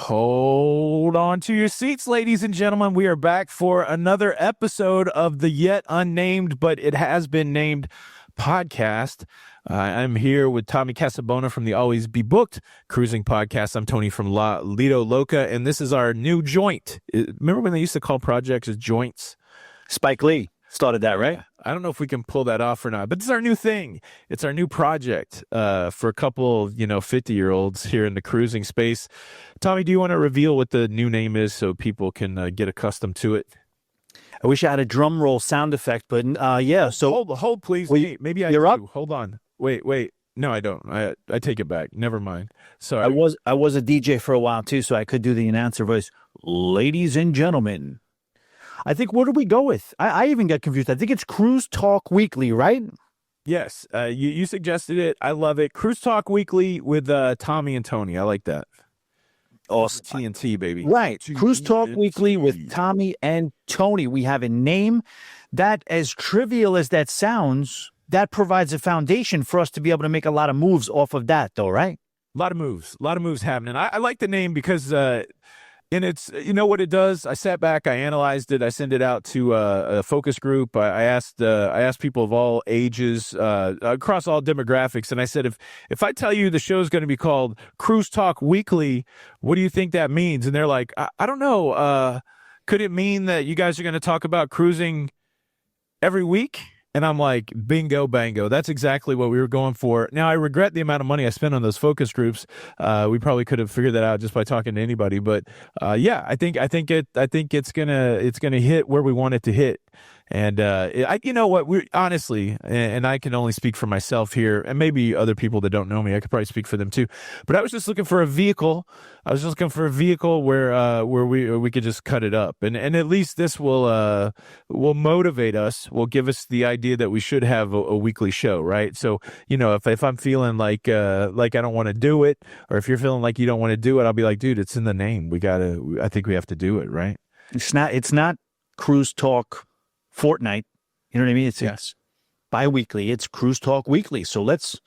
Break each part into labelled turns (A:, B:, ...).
A: Hold on to your seats, ladies and gentlemen. We are back for another episode of the yet unnamed, but it has been named podcast. I'm here with Tommy Casabona from the Always Be Booked Cruising Podcast. I'm Tony from La Lido Loca, and this is our new joint. Remember when they used to call projects as joints?
B: Spike Lee started that, right?
A: I don't know if we can pull that off or not, but this is our new thing. It's our new project for a couple, 50-year-olds here in the cruising space. Tommy, do you want to reveal what the new name is so people can get accustomed to it?
B: I wish I had a drum roll sound effect, but yeah. So
A: hold, please.
B: Well,
A: Hey, maybe
B: you're
A: do.
B: up?
A: Hold on. Wait. No, I don't. I take it back. Never mind. Sorry.
B: I was a DJ for a while too, so I could do the announcer voice. Ladies and gentlemen, I think, what do we go with? I even got confused. I think it's Cruise Talk Weekly, right?
A: Yes. You suggested it. I love it. Cruise Talk Weekly with Tommy and Tony. I like that.
B: Awesome.
A: TNT, baby.
B: Right. Cruise Talk Weekly with Tommy and Tony. We have a name that, as trivial as that sounds, that provides a foundation for us to be able to make a lot of moves off of that, though, right?
A: A lot of moves happening. I like the name because and it's, you know what it does? I sat back, I analyzed it, I sent it out to a focus group. I asked people of all ages, across all demographics, and I said, if I tell you the show is going to be called Cruise Talk Weekly, what do you think that means? And they're like, I don't know. Could it mean that you guys are going to talk about cruising every week? And I'm like, bingo, bango. That's exactly what we were going for. Now, I regret the amount of money I spent on those focus groups. We probably could have figured that out just by talking to anybody. But yeah, I think it's gonna hit where we want it to hit. And you know what? We honestly, and I can only speak for myself here, and maybe other people that don't know me, I could probably speak for them too. But I was just looking for a vehicle. I was just looking for a vehicle where we could just cut it up, and at least this will motivate us. Will give us the idea that we should have a weekly show, right? So if I'm feeling like I don't want to do it, or if you're feeling like you don't want to do it, I'll be like, dude, it's in the name. I think we have to do it, right?
B: It's not Cruise Talk Fortnight, you know what I mean? It's bi-weekly. It's Cruise Talk Weekly. So let's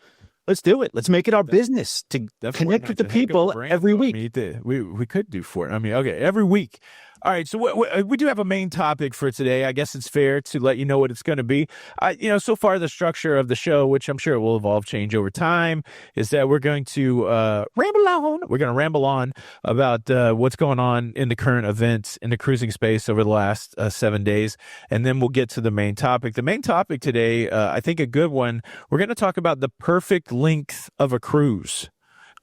B: do it. Let's make it our business to connect with the people every week.
A: We could do okay, every week. All right, so we do have a main topic for today. I guess it's fair to let you know what it's going to be. So far the structure of the show, which I'm sure will evolve, change over time, is that we're going to ramble on. We're going to ramble on about what's going on in the current events in the cruising space over the last 7 days, and then we'll get to the main topic. The main topic today, I think a good one, we're going to talk about the perfect length of a cruise.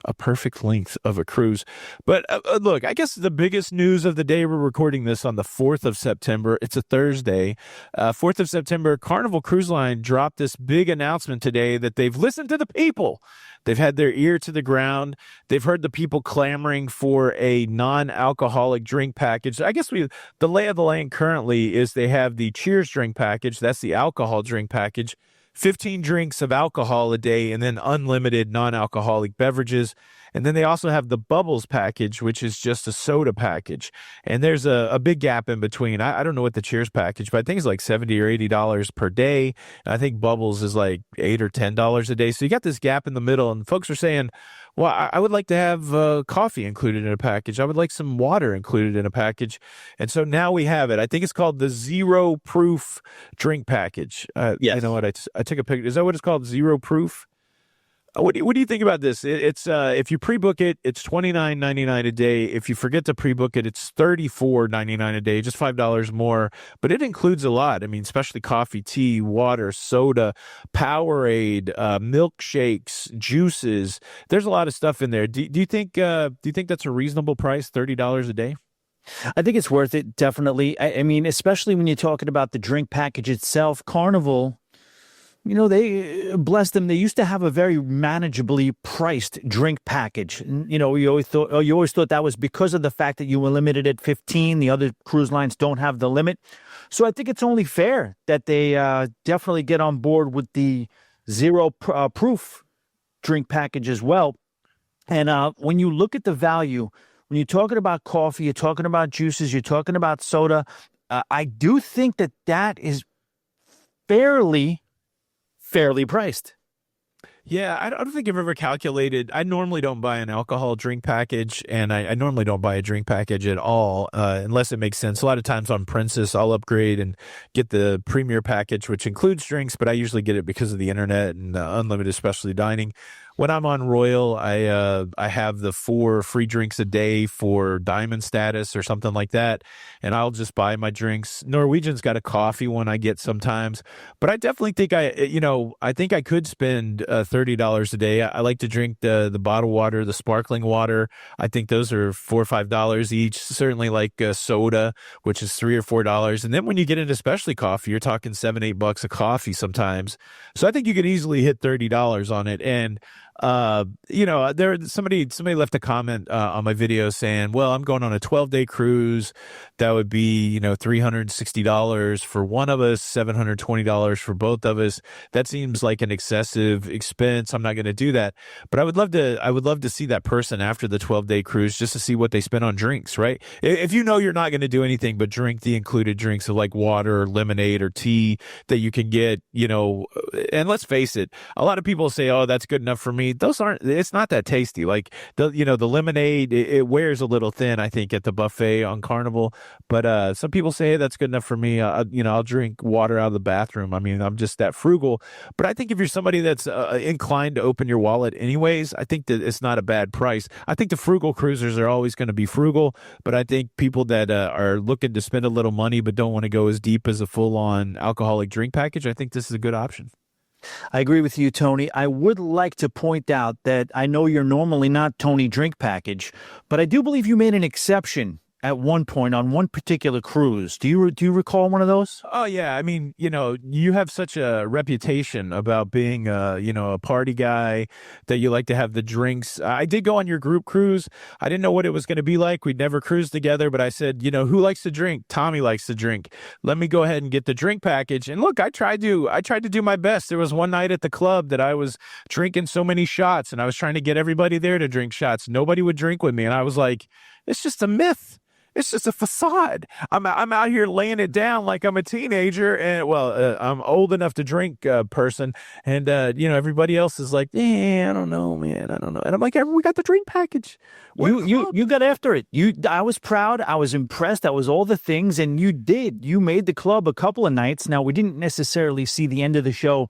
A: A perfect length of a cruise. But look, I guess the biggest news of the day, we're recording this on the 4th of September. It's a Thursday. 4th of September, Carnival Cruise Line dropped this big announcement today that they've listened to the people. They've had their ear to the ground. They've heard the people clamoring for a non-alcoholic drink package. I guess the lay of the land currently is they have the Cheers drink package. That's the alcohol drink package. 15 drinks of alcohol a day, and then unlimited non-alcoholic beverages. And then they also have the Bubbles package, which is just a soda package. And there's a big gap in between. I don't know what the Cheers package, but I think it's like $70 or $80 per day. And I think Bubbles is like $8 or $10 a day. So you got this gap in the middle, and folks are saying, well, I would like to have coffee included in a package. I would like some water included in a package. And so now we have it. I think it's called the Zero Proof drink package.
B: Yes.
A: You know what? I took a picture. Is that what it's called? Zero Proof? What do you think about this? It's if you pre-book it, it's $29.99 a day. If you forget to pre-book it, it's $34.99 a day, just $5 more. But it includes a lot. I mean, especially coffee, tea, water, soda, Powerade, milkshakes, juices. There's a lot of stuff in there. Do you think that's a reasonable price? $30 a day?
B: I think it's worth it, definitely. I mean, especially when you're talking about the drink package itself. Carnival, they bless them. They used to have a very manageably priced drink package. You always thought that was because of the fact that you were limited at 15. The other cruise lines don't have the limit. So I think it's only fair that they definitely get on board with the zero proof drink package as well. And when you look at the value, when you're talking about coffee, you're talking about juices, you're talking about soda, I do think that is fairly priced.
A: Yeah, I don't think I've ever calculated. I normally don't buy an alcohol drink package, and I normally don't buy a drink package at all, unless it makes sense. A lot of times on Princess, I'll upgrade and get the premier package, which includes drinks, but I usually get it because of the internet and unlimited specialty dining. When I'm on Royal, I have the 4 free drinks a day for diamond status or something like that, and I'll just buy my drinks. Norwegian's got a coffee one I get sometimes, but I definitely think I think I could spend $30 a day. I like to drink the bottled water, the sparkling water. I think those are $4 or $5 each. Certainly like soda, which is $3 or $4. And then when you get into specialty coffee, you're talking $7, $8 a coffee sometimes. So I think you could easily hit $30 on it. And there somebody left a comment on my video saying, well, I'm going on a 12-day cruise. That would be, $360 for one of us, $720 for both of us. That seems like an excessive expense. I'm not going to do that. But I would love to see that person after the 12-day cruise just to see what they spent on drinks, right? If you're not going to do anything but drink the included drinks of like water or lemonade or tea that you can get, and let's face it, a lot of people say, oh, that's good enough for me. It's not that tasty. Like the lemonade, it wears a little thin, I think, at the buffet on Carnival. But some people say, hey, that's good enough for me. I'll drink water out of the bathroom. I mean, I'm just that frugal. But I think if you're somebody that's inclined to open your wallet anyways, I think that it's not a bad price. I think the frugal cruisers are always going to be frugal, but I think people that are looking to spend a little money but don't want to go as deep as a full-on alcoholic drink package, I think this is a good option.
B: I agree with you, Tony. I would like to point out that I know you're normally not Tony Drink Package, but I do believe you made an exception at one point on one particular cruise. Do you recall one of those?
A: Oh yeah, I mean, you have such a reputation about being a party guy that you like to have the drinks. I did go on your group cruise. I didn't know what it was going to be like. We'd never cruised together, but I said, who likes to drink? Tommy likes to drink. Let me go ahead and get the drink package. And look, I tried to do my best. There was one night at the club that I was drinking so many shots, and I was trying to get everybody there to drink shots. Nobody would drink with me, and I was like, it's just a myth. It's just a facade. I'm out here laying it down like I'm a teenager, and I'm old enough to drink, person, and everybody else is like, I don't know, man, I don't know, and I'm like, we got the drink package.
B: You got after it. I was proud. I was impressed. That was all the things, and you made the club a couple of nights. Now we didn't necessarily see the end of the show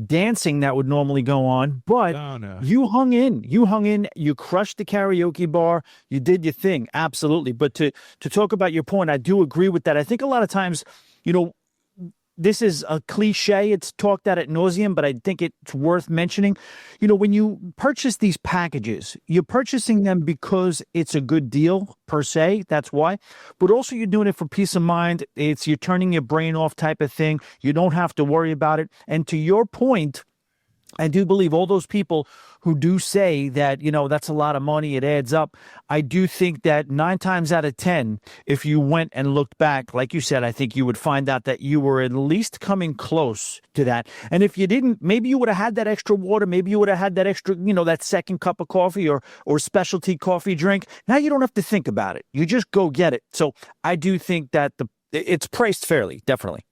B: dancing that would normally go on, but
A: Oh no.
B: you hung in, you crushed the karaoke bar, you did your thing. Absolutely. But to talk about your point, I do agree with that. I think a lot of times, this is a cliche. It's talked at nauseum, but I think it's worth mentioning. When you purchase these packages, you're purchasing them because it's a good deal per se. That's why. But also you're doing it for peace of mind. You're turning your brain off type of thing. You don't have to worry about it. And to your point, I do believe all those people who do say that, that's a lot of money, it adds up. I do think that 9 times out of 10, if you went and looked back, like you said, I think you would find out that you were at least coming close to that. And if you didn't, maybe you would have had that extra water. Maybe you would have had that extra, that second cup of coffee or specialty coffee drink. Now you don't have to think about it. You just go get it. So I do think that it's priced fairly, definitely.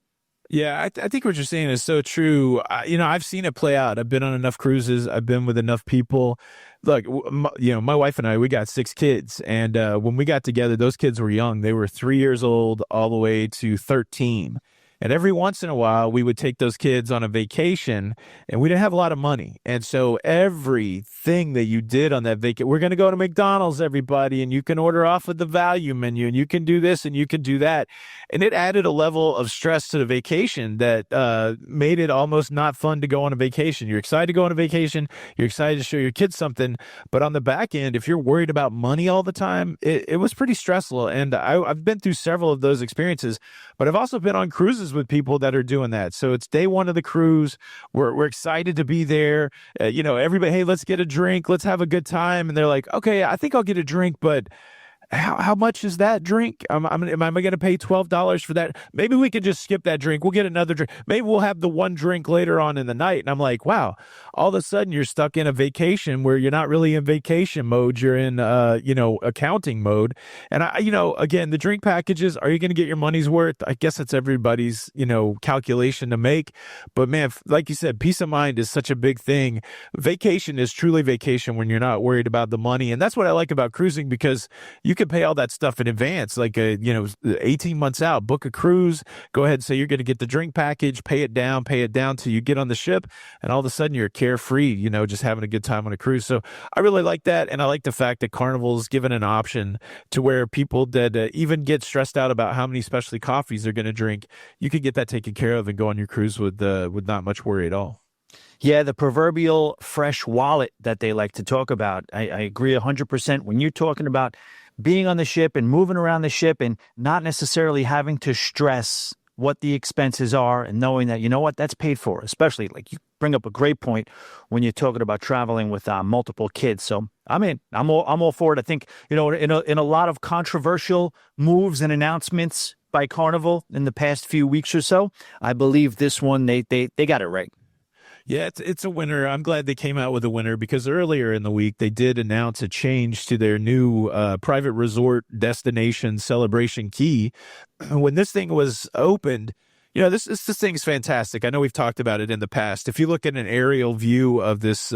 A: Yeah, I think what you're saying is so true. I've seen it play out. I've been on enough cruises. I've been with enough people. Look, my wife and I, we got 6 kids. And when we got together, those kids were young. They were 3 years old all the way to 13. And every once in a while, we would take those kids on a vacation, and we didn't have a lot of money. And so everything that you did on that vacation, we're going to go to McDonald's, everybody, and you can order off of the value menu, and you can do this, and you can do that. And it added a level of stress to the vacation that made it almost not fun to go on a vacation. You're excited to go on a vacation. You're excited to show your kids something. But on the back end, if you're worried about money all the time, it was pretty stressful. And I've been through several of those experiences, but I've also been on cruises with people that are doing that. So it's day one of the cruise. We're excited to be there. Everybody, hey, let's get a drink. Let's have a good time. And they're like, okay, I think I'll get a drink, but how much is that drink? Am I going to pay $12 for that? Maybe we could just skip that drink. We'll get another drink. Maybe we'll have the one drink later on in the night. And I'm like, wow, all of a sudden you're stuck in a vacation where you're not really in vacation mode. You're in, accounting mode. And again, the drink packages, are you going to get your money's worth? I guess it's everybody's, calculation to make. But man, like you said, peace of mind is such a big thing. Vacation is truly vacation when you're not worried about the money. And that's what I like about cruising, because you can pay all that stuff in advance, like 18 months out, book a cruise, go ahead and say you're going to get the drink package, pay it down till you get on the ship, and all of a sudden you're carefree, just having a good time on a cruise. So I really like that, and I like the fact that Carnival's given an option to where people that even get stressed out about how many specialty coffees they're going to drink, you can get that taken care of and go on your cruise with not much worry at all.
B: Yeah, the proverbial fresh wallet that they like to talk about. I agree 100%. When you're talking about being on the ship and moving around the ship and not necessarily having to stress what the expenses are, and knowing that, that's paid for, especially like you bring up a great point when you're talking about traveling with multiple kids. So I'm all for it. I think, in a lot of controversial moves and announcements by Carnival in the past few weeks or so, I believe this one, they got it right.
A: Yeah, it's a winner. I'm glad they came out with a winner, because earlier in the week they did announce a change to their new private resort destination Celebration Key. When this thing was opened, this thing's fantastic. I know we've talked about it in the past. If you look at an aerial view of this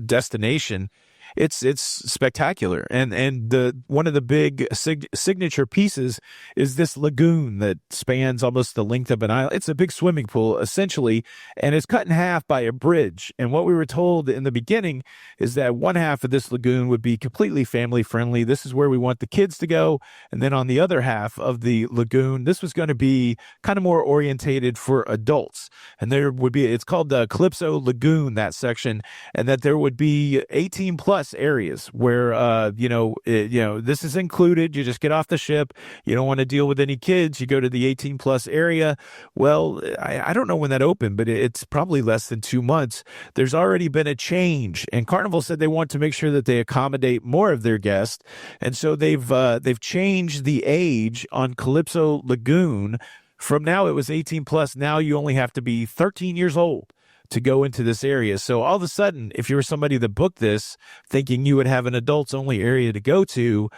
A: destination, it's spectacular, and the one of the big signature pieces is this lagoon that spans almost the length of an island. It's a big swimming pool essentially, and it's cut in half by a bridge. And what we were told in the beginning is that one half of this lagoon would be completely family friendly. This is where we want the kids to go, and then on the other half of the lagoon, this was going to be kind of more orientated for adults. And it's called the Calypso Lagoon, that section, and that there would be 18 plus areas where this is included. You just get off the ship, you don't want to deal with any kids, you go to the 18 plus area. Well, I don't know when that opened, but it's probably less than 2 months. There's already been a change, and Carnival said they want to make sure that they accommodate more of their guests, and so they've changed the age on Calypso Lagoon. From now it was 18 plus, now you only have to be 13 years old to go into this area. So all of a sudden, if you were somebody that booked this thinking you would have an adults only area to go to,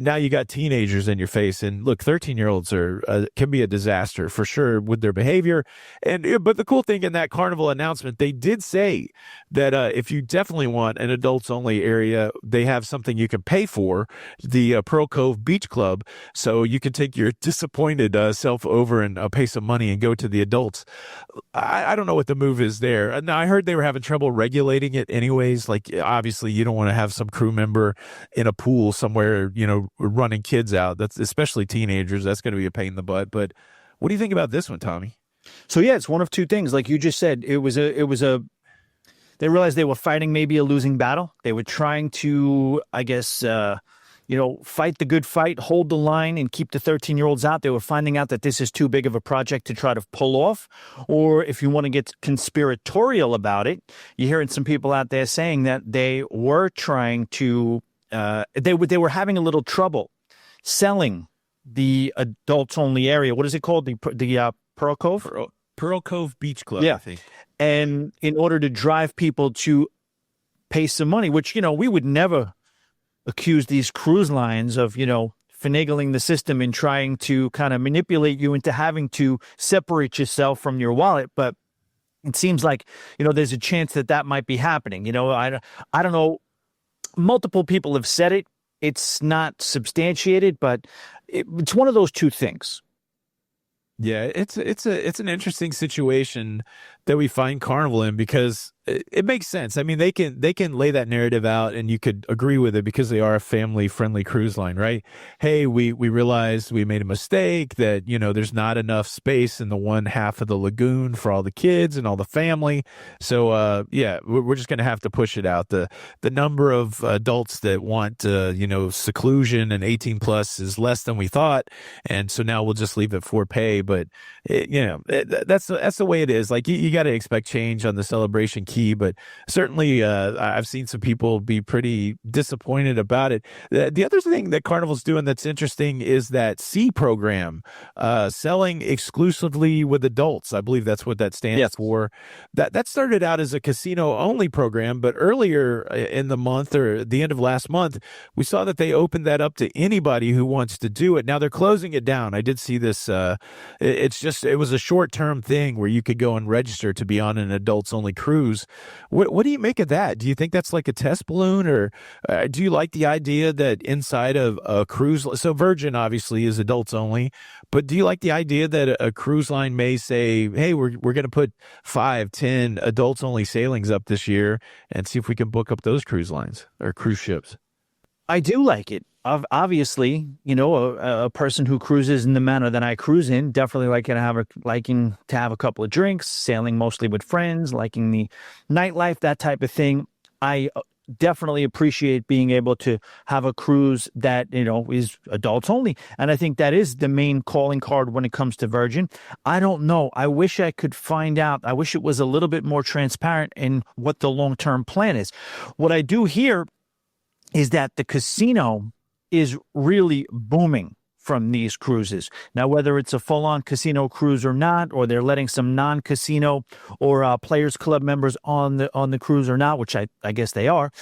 A: now you got teenagers in your face. And look, 13-year-olds can be a disaster for sure with their behavior. But the cool thing in that Carnival announcement, they did say that if you definitely want an adults only area, they have something you can pay for, the Pearl Cove Beach Club. So you can take your disappointed self over and pay some money and go to the adults. I don't know what the move is there. Now, I heard they were having trouble regulating it anyways. Like, obviously, you don't want to have some crew member in a pool somewhere, running kids out. That's especially teenagers. That's going to be a pain in the butt. But what do you think about this one, Tommy?
B: So yeah, it's one of two things. Like you just said, they realized they were fighting maybe a losing battle. They were trying to, I guess, fight the good fight, hold the line, and keep the 13-year-olds out. They were finding out that this is too big of a project to try to pull off. Or if you want to get conspiratorial about it, you're hearing some people out there saying that they were trying to, they were having a little trouble selling the adults only area. What is it called? The Pearl Cove?
A: Pearl Cove Beach Club,
B: yeah.
A: I think.
B: And in order to drive people to pay some money, which, we would never accuse these cruise lines of, finagling the system and trying to kind of manipulate you into having to separate yourself from your wallet. But it seems like, there's a chance that might be happening. I don't know. Multiple people have said it. It's not substantiated, but it's one of those two things.
A: Yeah, it's an interesting situation that we find Carnival in, because it makes sense. I mean, they can lay that narrative out, and you could agree with it because they are a family friendly cruise line, right? Hey, we realized we made a mistake, that there's not enough space in the one half of the lagoon for all the kids and all the family. So yeah, we're just gonna have to push it out. The number of adults that want seclusion and 18 plus is less than we thought, and so now we'll just leave it for pay. But that's the way it is. Like you got to expect change on the Celebration Key, but certainly I've seen some people be pretty disappointed about it. The other thing that Carnival's doing that's interesting is that C program, selling exclusively with adults. I believe that's what that stands
B: Yes.
A: for. That started out as a casino only program, but earlier in the month or the end of last month, we saw that they opened that up to anybody who wants to do it. Now they're closing it down. I did see this. It was a short term thing where you could go and register to be on an adults only cruise. What do you make of that? Do you think that's like a test balloon, or do you like the idea that inside of a cruise, so Virgin obviously is adults only, but do you like the idea that a cruise line may say, hey, we're going to put 5, 10 adults only sailings up this year and see if we can book up those cruise lines or cruise ships?
B: I do like it. Obviously, a person who cruises in the manner that I cruise in, definitely liking to have a couple of drinks, sailing mostly with friends, liking the nightlife, that type of thing. I definitely appreciate being able to have a cruise that, is adults only. And I think that is the main calling card when it comes to Virgin. I don't know. I wish I could find out. I wish it was a little bit more transparent in what the long-term plan is. What I do hear is that the casino is really booming from these cruises. Now, whether it's a full-on casino cruise or not, or they're letting some non-casino or Players Club members on the cruise or not, which I guess they are,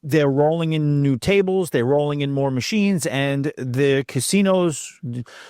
B: they're rolling in new tables, they're rolling in more machines, and the casinos,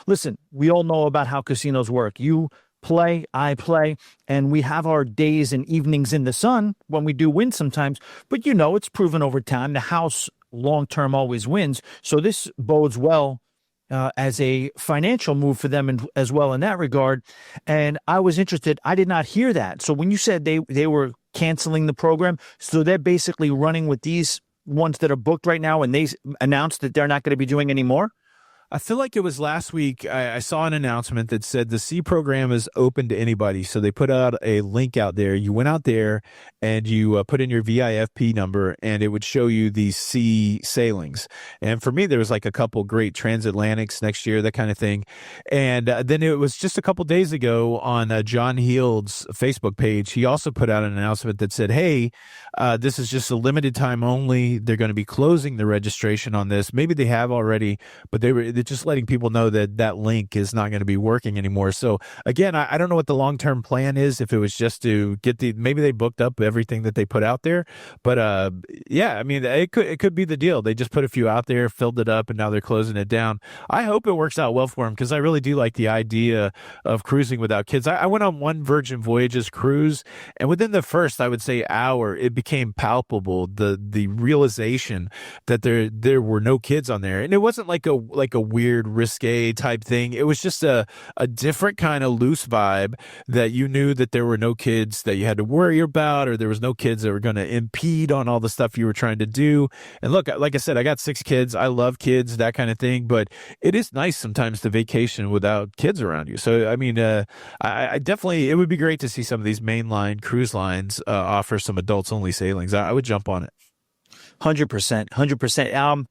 B: listen, we all know about how casinos work. You play, I play, and we have our days and evenings in the sun when we do win sometimes, but it's proven over time the house long-term always wins. So this bodes well as a financial move for them as well in that regard. And I was interested. I did not hear that. So when you said they were canceling the program, so they're basically running with these ones that are booked right now, and they announced that they're not going to be doing any more?
A: I feel like it was last week. I saw an announcement that said the C program is open to anybody. So they put out a link out there. You went out there and you put in your VIFP number, and it would show you these C sailings. And for me, there was like a couple great transatlantics next year, that kind of thing. And then it was just a couple days ago on John Heald's Facebook page. He also put out an announcement that said, hey, this is just a limited time only. They're going to be closing the registration on this. Maybe they have already, but they're just letting people know that that link is not going to be working anymore. So again, I don't know what the long-term plan is. If it was just to get maybe they booked up everything that they put out there, but yeah, I mean, it could be the deal. They just put a few out there, filled it up, and now they're closing it down. I hope it works out well for them, because I really do like the idea of cruising without kids. I went on one Virgin Voyages cruise, and within the first, I would say, hour, it became palpable, the realization that there were no kids on there. And it wasn't like a weird risque type thing. It was just a different kind of loose vibe, that you knew that there were no kids that you had to worry about, or there was no kids that were going to impede on all the stuff you were trying to do. And look, like I said, I got 6 kids. I love kids, that kind of thing, but it is nice sometimes to vacation without kids around you. So, I mean, I definitely, it would be great to see some of these mainline cruise lines offer some adults only sailings. I would jump on it.
B: 100%, 100%.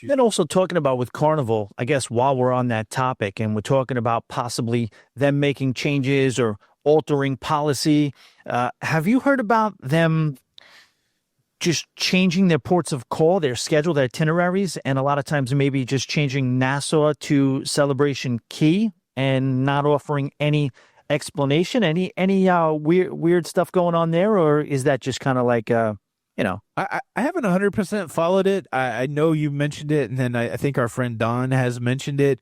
B: Then also talking about with Carnival, I guess while we're on that topic and we're talking about possibly them making changes or altering policy, have you heard about them just changing their ports of call, their schedule, their itineraries, and a lot of times maybe just changing Nassau to Celebration Key and not offering any explanation, any weird stuff going on there? Or is that just kind of like,
A: I haven't 100% followed it. I know you mentioned it, and then I think our friend Don has mentioned it.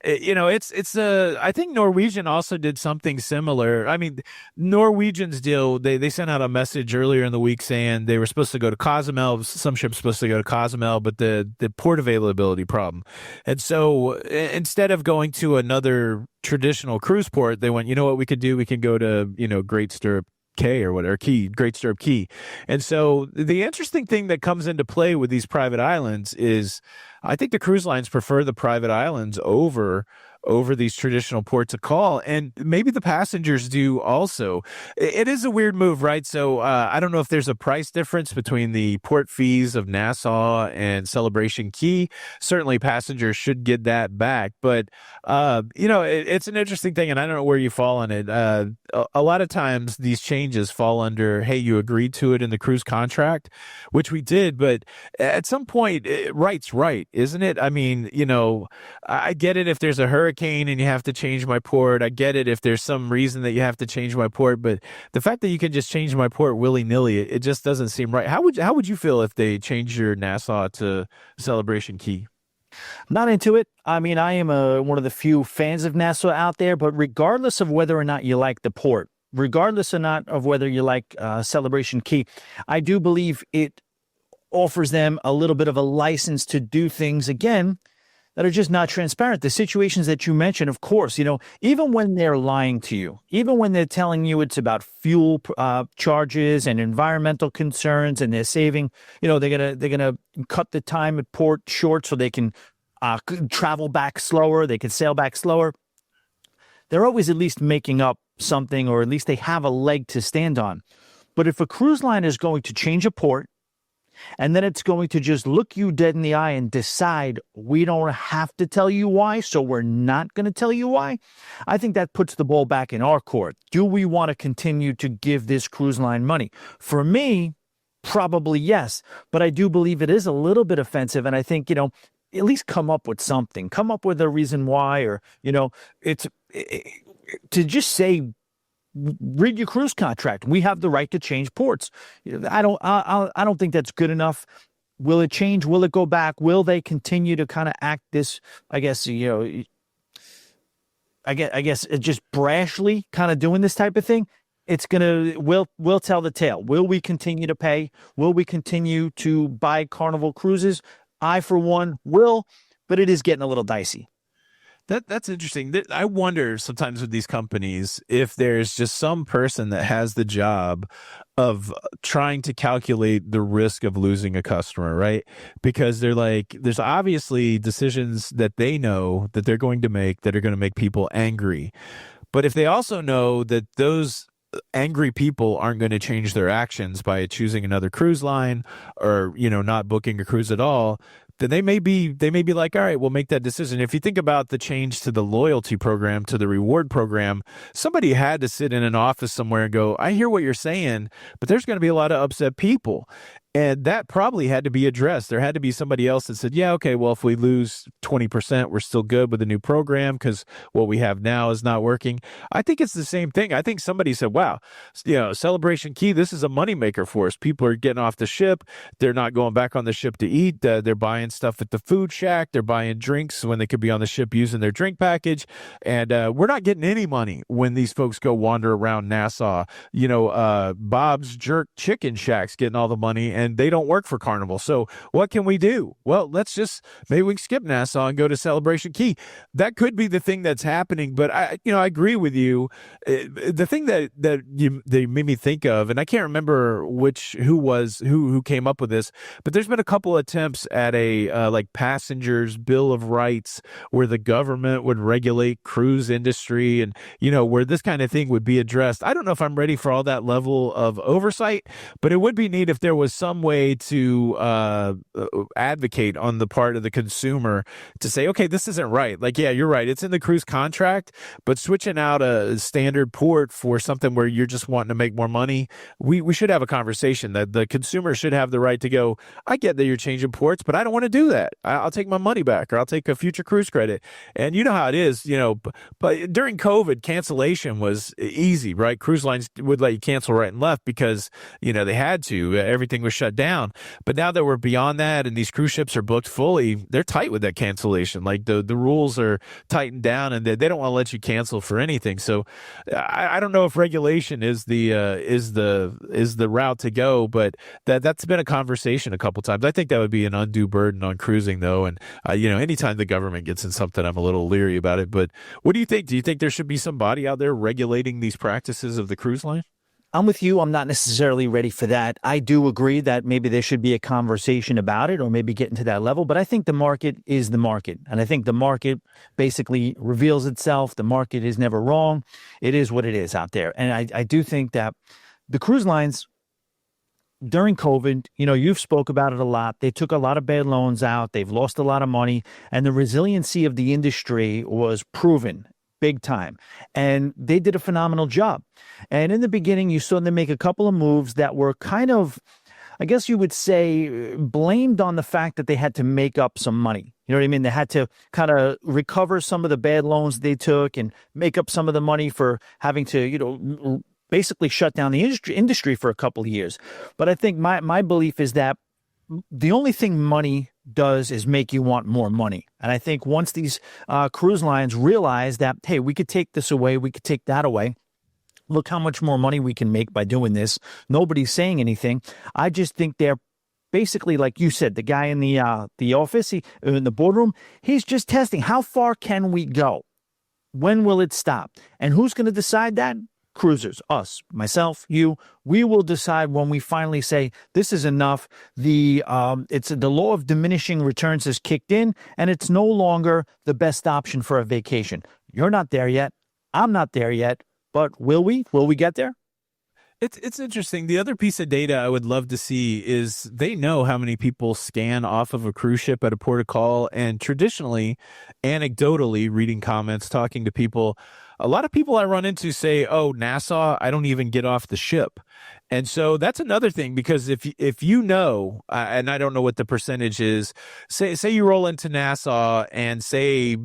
A: I think Norwegian also did something similar. I mean, Norwegian's deal, they sent out a message earlier in the week saying they were supposed to go to Cozumel. Some ships supposed to go to Cozumel, but the port availability problem. And so instead of going to another traditional cruise port, they went, you know what we could do? We can go to, Great Stirrup K or whatever, Great Stirrup Key. And so the interesting thing that comes into play with these private islands is I think the cruise lines prefer the private islands over over these traditional ports of call, and maybe the passengers do also. It is a weird move, right? So I don't know if there's a price difference between the port fees of Nassau and Celebration Key. Certainly, passengers should get that back, but it's an interesting thing, and I don't know where you fall on it. A lot of times, these changes fall under, hey, you agreed to it in the cruise contract, which we did, but at some point, right's right, isn't it? I mean, I get it if there's a hurricane and you have to change my port. I get it if there's some reason that you have to change my port, but the fact that you can just change my port willy-nilly, it just doesn't seem right. How would you feel if they changed your Nassau to Celebration Key?
B: Not into it. I mean, I am one of the few fans of Nassau out there, but regardless of whether or not you like the port, regardless or not of whether you like Celebration Key, I do believe it offers them a little bit of a license to do things, again, that are just not transparent. The situations that you mentioned, of course, even when they're lying to you, even when they're telling you it's about fuel charges and environmental concerns, and they're saving, they're gonna cut the time at port short so they can travel back slower, they can sail back slower. They're always at least making up something, or at least they have a leg to stand on. But if a cruise line is going to change a port, and then it's going to just look you dead in the eye and decide, we don't have to tell you why, so we're not going to tell you why, I think that puts the ball back in our court. Do we want to continue to give this cruise line money? For me, probably yes, but I do believe it is a little bit offensive, and I think, at least come up with something. Come up with a reason why, or, to just say, read your cruise contract. We have the right to change ports. I don't think that's good enough. Will it change? Will it go back? Will they continue to kind of act this, I guess just brashly kind of doing this type of thing? We'll tell the tale. Will we continue to pay? Will we continue to buy Carnival cruises? I, for one, will, but it is getting a little dicey.
A: That's interesting. I wonder sometimes with these companies if there's just some person that has the job of trying to calculate the risk of losing a customer, right? Because they're like, there's obviously decisions that they know that they're going to make that are going to make people angry. But if they also know that those angry people aren't going to change their actions by choosing another cruise line, or not booking a cruise at all, then they may be like, all right, we'll make that decision. If you think about the change to the loyalty program, to the reward program, somebody had to sit in an office somewhere and go, I hear what you're saying, but there's going to be a lot of upset people. And that probably had to be addressed. There had to be somebody else that said, yeah, okay, well, if we lose 20%, we're still good with the new program because what we have now is not working. I think it's the same thing. I think somebody said, wow, Celebration Key, this is a moneymaker for us. People are getting off the ship. They're not going back on the ship to eat. They're buying stuff at the food shack. They're buying drinks when they could be on the ship using their drink package. And we're not getting any money when these folks go wander around Nassau. Bob's Jerk Chicken Shack's getting all the money, and they don't work for Carnival. So what can we do? Well, maybe we can skip Nassau and go to Celebration Key. That could be the thing that's happening. But I agree with you. The thing that they made me think of, and I can't remember who came up with this, but there's been a couple attempts at a like passengers bill of rights where the government would regulate cruise industry, and where this kind of thing would be addressed. I don't know if I'm ready for all that level of oversight, but it would be neat if there was some way to advocate on the part of the consumer to say, okay, this isn't right. Like, yeah, you're right. It's in the cruise contract, but switching out a standard port for something where you're just wanting to make more money, we should have a conversation that the consumer should have the right to go, I get that you're changing ports, but I don't want to do that. I'll take my money back, or I'll take a future cruise credit. And you know how it is, but during COVID, cancellation was easy, right? Cruise lines would let you cancel right and left because, they had to. Everything was shut down. But now that we're beyond that and these cruise ships are booked fully, they're tight with that cancellation. Like the rules are tightened down, and they don't want to let you cancel for anything. So I don't know if regulation is the route to go, but that's been a conversation a couple times. I think that would be an undue burden on cruising, though. And anytime the government gets in something, I'm a little leery about it. But what do you think? Do you think there should be some body out there regulating these practices of the cruise line?
B: I'm with you. I'm not necessarily ready for that. I do agree that maybe there should be a conversation about it or maybe getting to that level. But I think the market is the market. And I think the market basically reveals itself. The market is never wrong. It is what it is out there. And I do think that the cruise lines during COVID, you've spoke about it a lot. They took a lot of bad loans out. They've lost a lot of money, and the resiliency of the industry was proven big time. And they did a phenomenal job. And in the beginning, you saw them make a couple of moves that were kind of, I guess you would say, blamed on the fact that they had to make up some money. You know what I mean? They had to kind of recover some of the bad loans they took and make up some of the money for having to, basically shut down the industry for a couple of years. But I think my belief is that the only thing money does is make you want more money. And I think once these cruise lines realize that, hey, we could take this away, we could take that away. Look how much more money we can make by doing this. Nobody's saying anything. I just think they're basically, like you said, the guy in the office, in the boardroom, he's just testing. How far can we go? When will it stop? And who's going to decide that? Cruisers, us, myself, you. We will decide when we finally say this is enough. The law of diminishing returns has kicked in, and it's no longer the best option for a vacation. You're not there yet. I'm not there yet. But will we? Will we get there?
A: It's interesting. The other piece of data I would love to see is they know how many people scan off of a cruise ship at a port of call. And traditionally, anecdotally, reading comments, talking to people, a lot of people I run into say, "Oh, Nassau, I don't even get off the ship." And so that's another thing, because if you know, and I don't know what the percentage is, say you roll into Nassau and say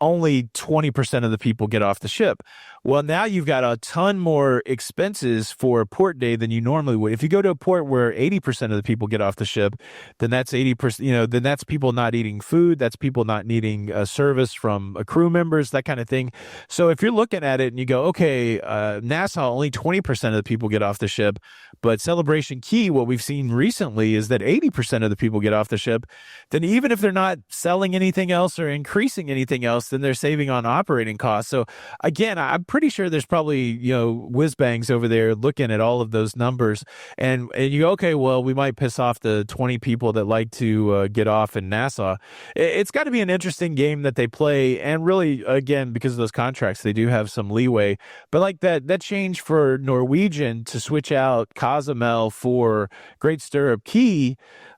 A: only 20% of the people get off the ship. Well, now you've got a ton more expenses for a port day than you normally would. If you go to a port where 80% of the people get off the ship, then that's 80%, then that's people not eating food. That's people not needing service from crew members, that kind of thing. So if you're looking at it and you go, okay, Nassau, only 20% of the people get off the ship, but Celebration Key, what we've seen recently is that 80% of the people get off the ship, then even if they're not selling anything else or increasing anything else, then they're saving on operating costs. So again, I'm pretty sure there's probably, whiz bangs over there looking at all of those numbers, and you go, okay, well, we might piss off the 20 people that like to get off in Nassau. It's got to be an interesting game that they play, and really, again, because of those contracts, they do have some leeway. But like that change for Norwegian to switch out Cozumel for Great Stirrup Key,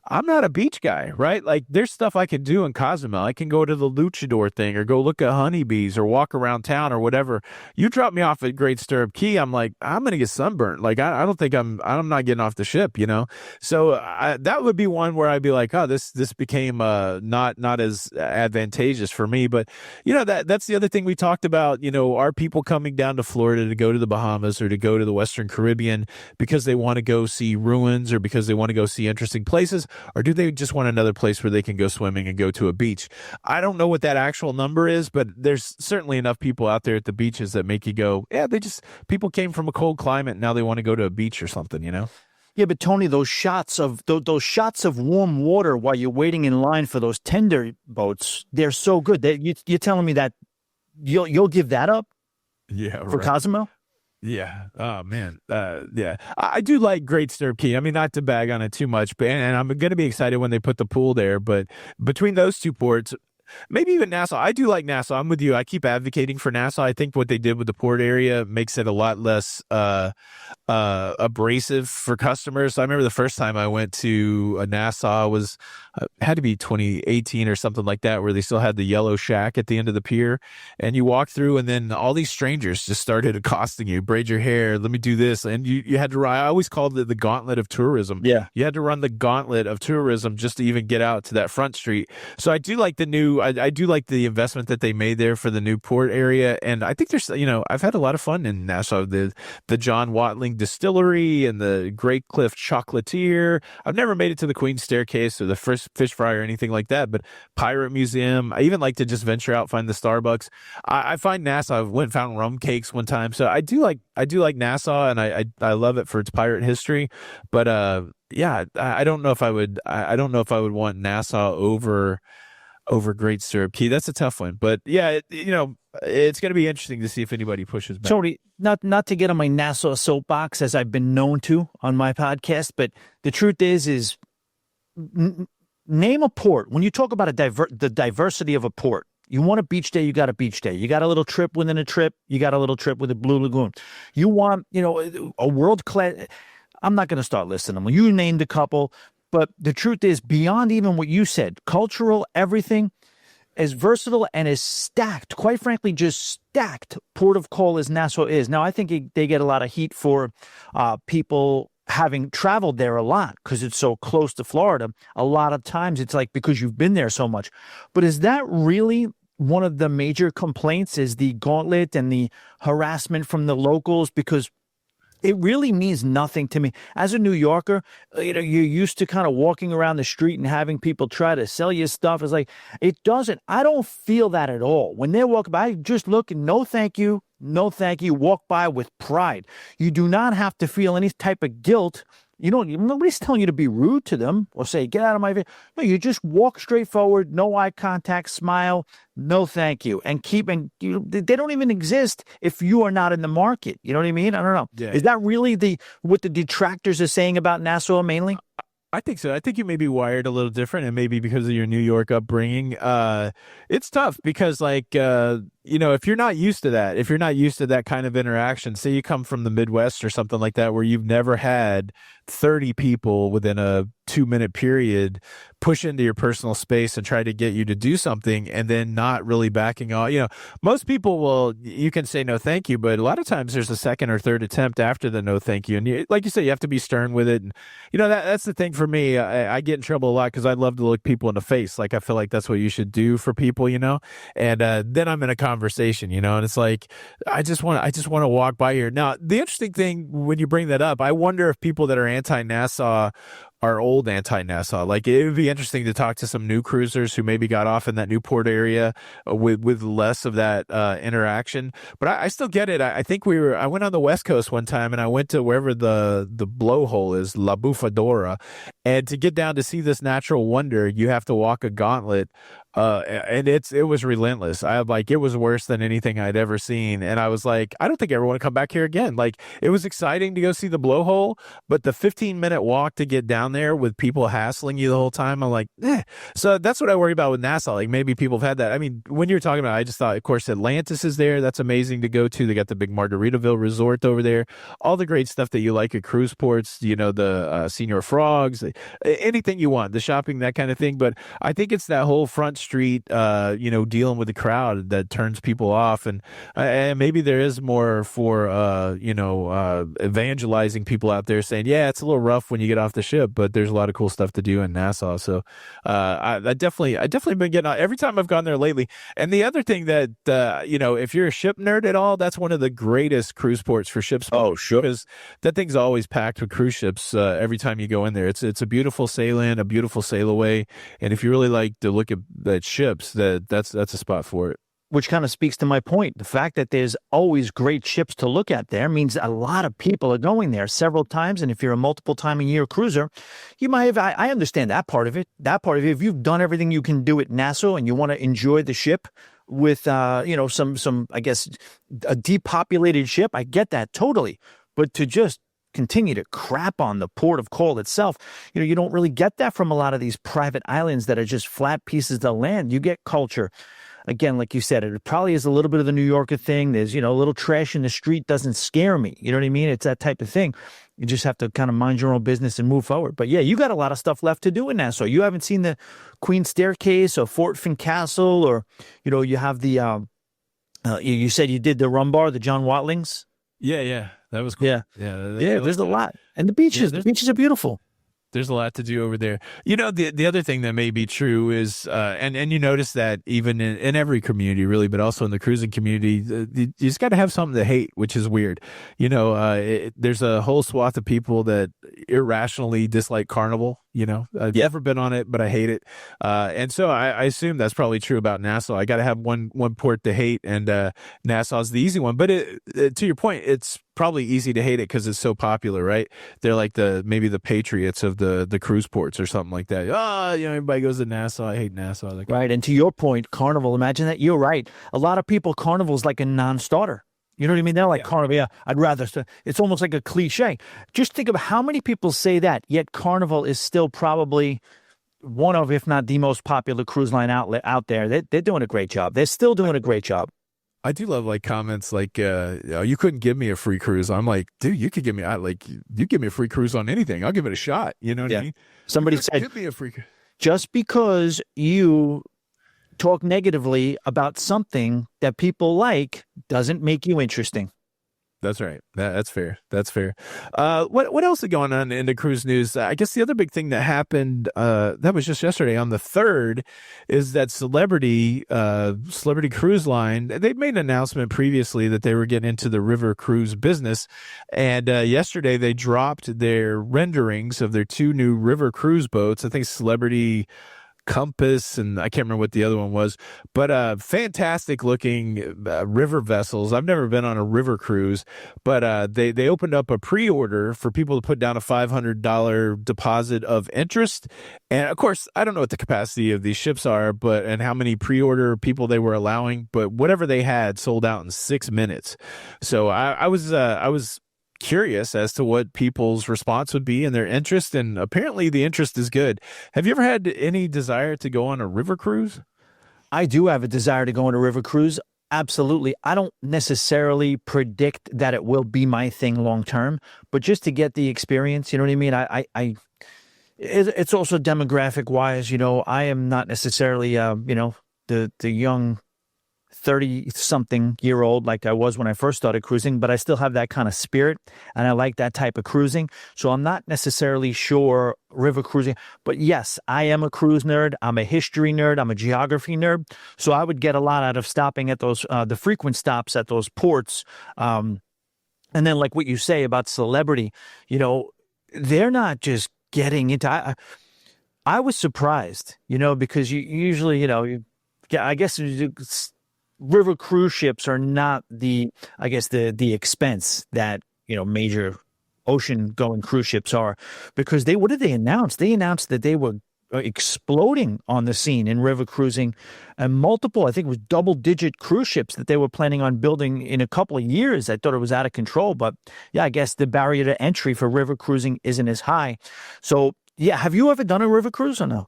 A: I'm not a beach guy, right? Like there's stuff I can do in Cozumel. I can go to the luchador thing or go look at honeybees or walk around town or whatever. You drop me off at Great Stirrup Key, I'm like, I'm going to get sunburnt. Like I don't think I'm not getting off the ship, So that would be one where I'd be like, oh, this became not as advantageous for me. But that's the other thing we talked about. Are people coming down to Florida to go to the Bahamas or to go to the Western Caribbean because they want to go see ruins or because they want to go see interesting places? Or do they just want another place where they can go swimming and go to a beach? I don't know what that actual number is, but there's certainly enough people out there at the beaches that make you go, yeah, people came from a cold climate and now they want to go to a beach or something,
B: Yeah, but Tony, those shots of warm water while you're waiting in line for those tender boats, they're so good. You're telling me that you'll give that up?
A: Yeah,
B: for
A: right.
B: Cozumel?
A: Yeah. Oh man. Yeah. I do like Great Stirrup Key. I mean, not to bag on it too much, but and I'm going to be excited when they put the pool there. But between those two ports, maybe even Nassau. I do like Nassau. I'm with you. I keep advocating for Nassau. I think what they did with the port area makes it a lot less abrasive for customers. So I remember the first time I went to Nassau was had to be 2018 or something like that, where they still had the yellow shack at the end of the pier, and you walk through, and then all these strangers just started accosting you. Braid your hair. Let me do this, and you had to run. I always called it the gauntlet of tourism.
B: Yeah,
A: you had to run the gauntlet of tourism just to even get out to that front street. So I do like the new. I do like the investment that they made there for the new port area, and I think there's I've had a lot of fun in Nassau. The John Watling Distillery and the Great Cliff Chocolatier. I've never made it to the Queen's Staircase or the first fish fry or anything like that, but Pirate Museum. I even like to just venture out, find the Starbucks. I find Nassau. I went and found rum cakes one time, so I do like Nassau, and I love it for its pirate history. But yeah, I don't know if I would. I don't know if I would want Nassau over Great Stirrup Key. That's a tough one. But yeah, it's going to be interesting to see if anybody pushes back.
B: Tony, not to get on my Nassau soapbox as I've been known to on my podcast, but the truth is name a port. When you talk about the diversity of a port, you want a beach day, you got a beach day. You got a little trip within a trip, you got a little trip with a Blue Lagoon. You want, a world class. I'm not going to start listing them. You named a couple, but the truth is, beyond even what you said, cultural, everything, as versatile and as stacked, quite frankly, just stacked port of call as Nassau is. Now, I think they get a lot of heat for people having traveled there a lot because it's so close to Florida. A lot of times it's like because you've been there so much. But is that really one of the major complaints, is the gauntlet and the harassment from the locals? Because it really means nothing to me. As a New Yorker, you're used to kind of walking around the street and having people try to sell you stuff. It's like, I don't feel that at all. When they walk by, I just look and no thank you, walk by with pride. You do not have to feel any type of guilt. Nobody's telling you to be rude to them or say, get out of my way. No, you just walk straight forward, no eye contact, smile, no thank you. And they don't even exist if you are not in the market. You know what I mean? I don't know.
A: Yeah.
B: Is that really what the detractors are saying about Nassau mainly?
A: I think so. I think you may be wired a little different, and maybe because of your New York upbringing, it's tough because, if you're not used to that kind of interaction, say you come from the Midwest or something like that, where you've never had 30 people within a 2-minute period push into your personal space and try to get you to do something and then not really backing off. Most people you can say no thank you, but a lot of times there's a second or third attempt after the no thank you. And like you said, you have to be stern with it. And, that's the thing for me. I get in trouble a lot because I love to look people in the face. Like, I feel like that's what you should do for people, and then I'm in a conversation, and it's like, I just want to walk by here. Now, the interesting thing when you bring that up, I wonder if people that are anti-Nassau are old anti-Nassau. Like, it would be interesting to talk to some new cruisers who maybe got off in that Newport area with less of that interaction. But I still get it. I think I went on the West Coast one time, and I went to wherever the blowhole is, La Bufadora, and to get down to see this natural wonder, you have to walk a gauntlet. And it was relentless. It was worse than anything I'd ever seen. And I was like, I don't think I ever want to come back here again. Like, it was exciting to go see the blowhole, but the 15-minute walk to get down there with people hassling you the whole time, I'm like, eh. So that's what I worry about with Nassau. Like, maybe people have had that. I mean, when you're talking about, I just thought, of course, Atlantis is there. That's amazing to go to. They got the big Margaritaville resort over there. All the great stuff that you like at cruise ports, the Senior Frogs, anything you want, the shopping, that kind of thing. But I think it's that whole front street, dealing with the crowd that turns people off. And maybe there is more for, evangelizing people out there saying, yeah, it's a little rough when you get off the ship, but there's a lot of cool stuff to do in Nassau. So I definitely been getting out every time I've gone there lately. And the other thing that, if you're a ship nerd at all, that's one of the greatest cruise ports for ships.
C: Oh, sure.
A: Because that thing's always packed with cruise ships every time you go in there. It's a beautiful sail in, a beautiful sail away. And if you really like to look at ships, that's a spot for it.
B: Which kind of speaks to my point. The fact that there's always great ships to look at there means a lot of people are going there several times. And if you're a multiple time a year cruiser, you might have, I understand that part of it. If you've done everything you can do at Nassau and you want to enjoy the ship with, some, I guess, a depopulated ship, I get that totally. But to just continue to crap on the port of call itself, you don't really get that from a lot of these private islands that are just flat pieces of land. You get culture. Again, like you said, it probably is a little bit of the New Yorker thing. There's, a little trash in the street doesn't scare me. You know what I mean? It's that type of thing. You just have to kind of mind your own business and move forward. But yeah, you got a lot of stuff left to do in Nassau. You haven't seen the Queen's Staircase or Fort Finn Castle, or, you have the, you said you did the rum bar, the John Watlings.
A: Yeah. That was cool.
B: Yeah. There's a lot. And the beaches are beautiful.
A: There's a lot to do over there. The other thing that may be true is, and you notice that even in every community, really, but also in the cruising community, you just got to have something to hate, which is weird. There's a whole swath of people that irrationally dislike Carnival. I've
B: Yeah.
A: never been on it, but I hate it. And so I assume that's probably true about Nassau. I got to have one port to hate, and Nassau's the easy one. But to your point, it's probably easy to hate it because it's so popular, right? They're like maybe the Patriots of the cruise ports or something like that. Everybody goes to Nassau. I hate Nassau. Like,
B: Right. And to your point, Carnival, imagine that. You're right. A lot of people, Carnival's like a non-starter. You know what I mean? They're like,
A: yeah.
B: Carnival, yeah, I'd rather. It's almost like a cliche. Just think of how many people say that, yet Carnival is still probably one of, if not the most popular cruise line outlet out there. They're doing a great job. They're still doing a great job.
A: I do love like comments like, you couldn't give me a free cruise. I'm like, dude, you could give me, you give me a free cruise on anything. I'll give it a shot. You know what I mean?
B: Somebody said,
A: Give me a free
B: just because you talk negatively about something that people like doesn't make you interesting.
A: That's right. That's fair. That's fair. What else is going on in the cruise news? I guess the other big thing that happened that was just yesterday on the 3rd is that Celebrity Cruise Line, they've made an announcement previously that they were getting into the river cruise business, and yesterday they dropped their renderings of their 2 new river cruise boats. I think Celebrity Compass, and I can't remember what the other one was, but fantastic looking river vessels. I've never been on a river cruise, but they opened up a pre-order for people to put down a $500 deposit of interest. And of course, I don't know what the capacity of these ships are, and how many pre-order people they were allowing, but whatever they had sold out in 6 minutes. So I was curious as to what people's response would be and their interest, and apparently the interest is good. Have you ever had any desire to go on a river cruise?
B: I do have a desire to go on a river cruise. Absolutely. I don't necessarily predict that it will be my thing long term, but just to get the experience, you know what I mean? It's also demographic wise, I am not necessarily, the young 30-something-year-old like I was when I first started cruising, but I still have that kind of spirit, and I like that type of cruising. So I'm not necessarily sure river cruising, but yes, I am a cruise nerd. I'm a history nerd. I'm a geography nerd. So I would get a lot out of stopping at those, the frequent stops at those ports. And then like what you say about Celebrity, they're not just getting into, I was surprised, because you usually, I guess river cruise ships are not the expense that, major ocean going cruise ships are, because what did they announce? They announced that they were exploding on the scene in river cruising, and multiple, I think it was double-digit cruise ships that they were planning on building in a couple of years. I thought it was out of control, but yeah, I guess the barrier to entry for river cruising isn't as high. So yeah, have you ever done a river cruise or no?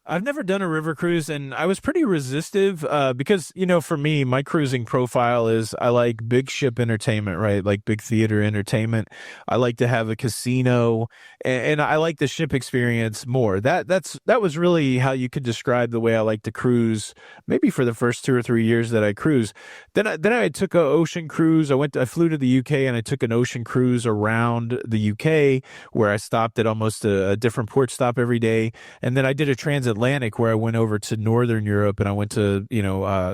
A: I've never done a river cruise, and I was pretty resistive because, for me, my cruising profile is I like big ship entertainment, right? Like big theater entertainment. I like to have a casino, and I like the ship experience more. That was really how you could describe the way I like to cruise, maybe for the first 2 or 3 years that I cruise. Then I took an ocean cruise. I flew to the UK, and I took an ocean cruise around the UK where I stopped at almost a different port stop every day. And then I did a transatlantic where I went over to Northern Europe, and I went to,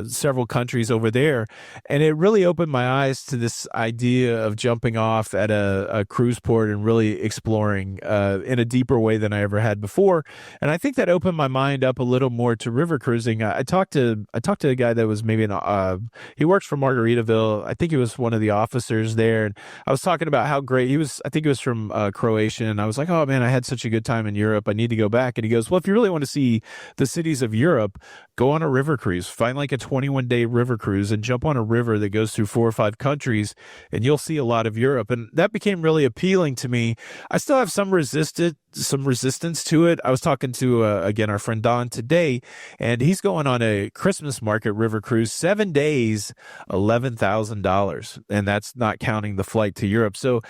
A: several countries over there. And it really opened my eyes to this idea of jumping off at a cruise port and really exploring in a deeper way than I ever had before. And I think that opened my mind up a little more to river cruising. I talked to a guy that was maybe he works for Margaritaville. I think he was one of the officers there. And I was talking about how great he was. I think he was from Croatia. And I was like, oh man, I had such a good time in Europe. I need to go back. And he goes, well, if you really want to see the cities of Europe, go on a river cruise. Find like a 21-day river cruise and jump on a river that goes through 4 or 5 countries, and you'll see a lot of Europe. And that became really appealing to me. I still have some resistance to it. I was talking to again our friend Don today, and he's going on a Christmas market river cruise, 7 days, $11,000, and that's not counting the flight to Europe. So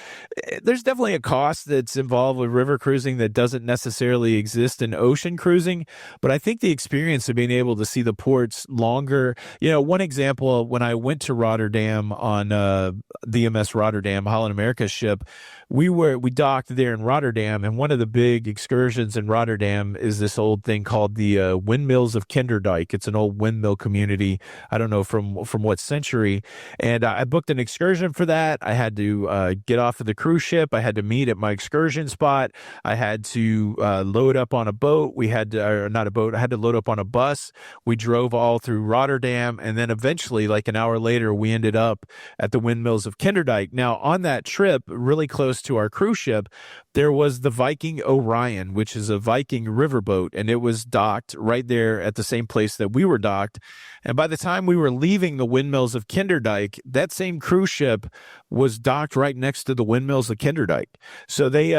A: there's definitely a cost that's involved with river cruising that doesn't necessarily exist in ocean cruising. But I think the experience of being able to see the ports longer, one example, when I went to Rotterdam on the MS Rotterdam, Holland America ship, we docked there in Rotterdam, and one of the big excursions in Rotterdam is this old thing called the Windmills of Kinderdijk. It's an old windmill community. I don't know from what century. And I booked an excursion for that. I had to get off of the cruise ship. I had to meet at my excursion spot. I had to load up on a boat. We had to, or not a boat. I had to load up on a bus. We drove all through Rotterdam, and then eventually, like an hour later, we ended up at the Windmills of Kinderdijk. Now, on that trip, really close to our cruise ship, there was the Viking Orion, which is a Viking riverboat, and it was docked right there at the same place that we were docked. And by the time we were leaving the Windmills of Kinderdijk, that same cruise ship was docked right next to the Windmills of Kinderdijk. So they,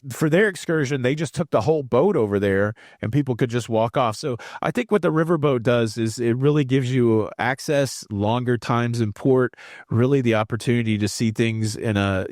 A: for their excursion, they just took the whole boat over there, and people could just walk off. So I think what the riverboat does is it really gives you access, longer times in port, really the opportunity to see things in a,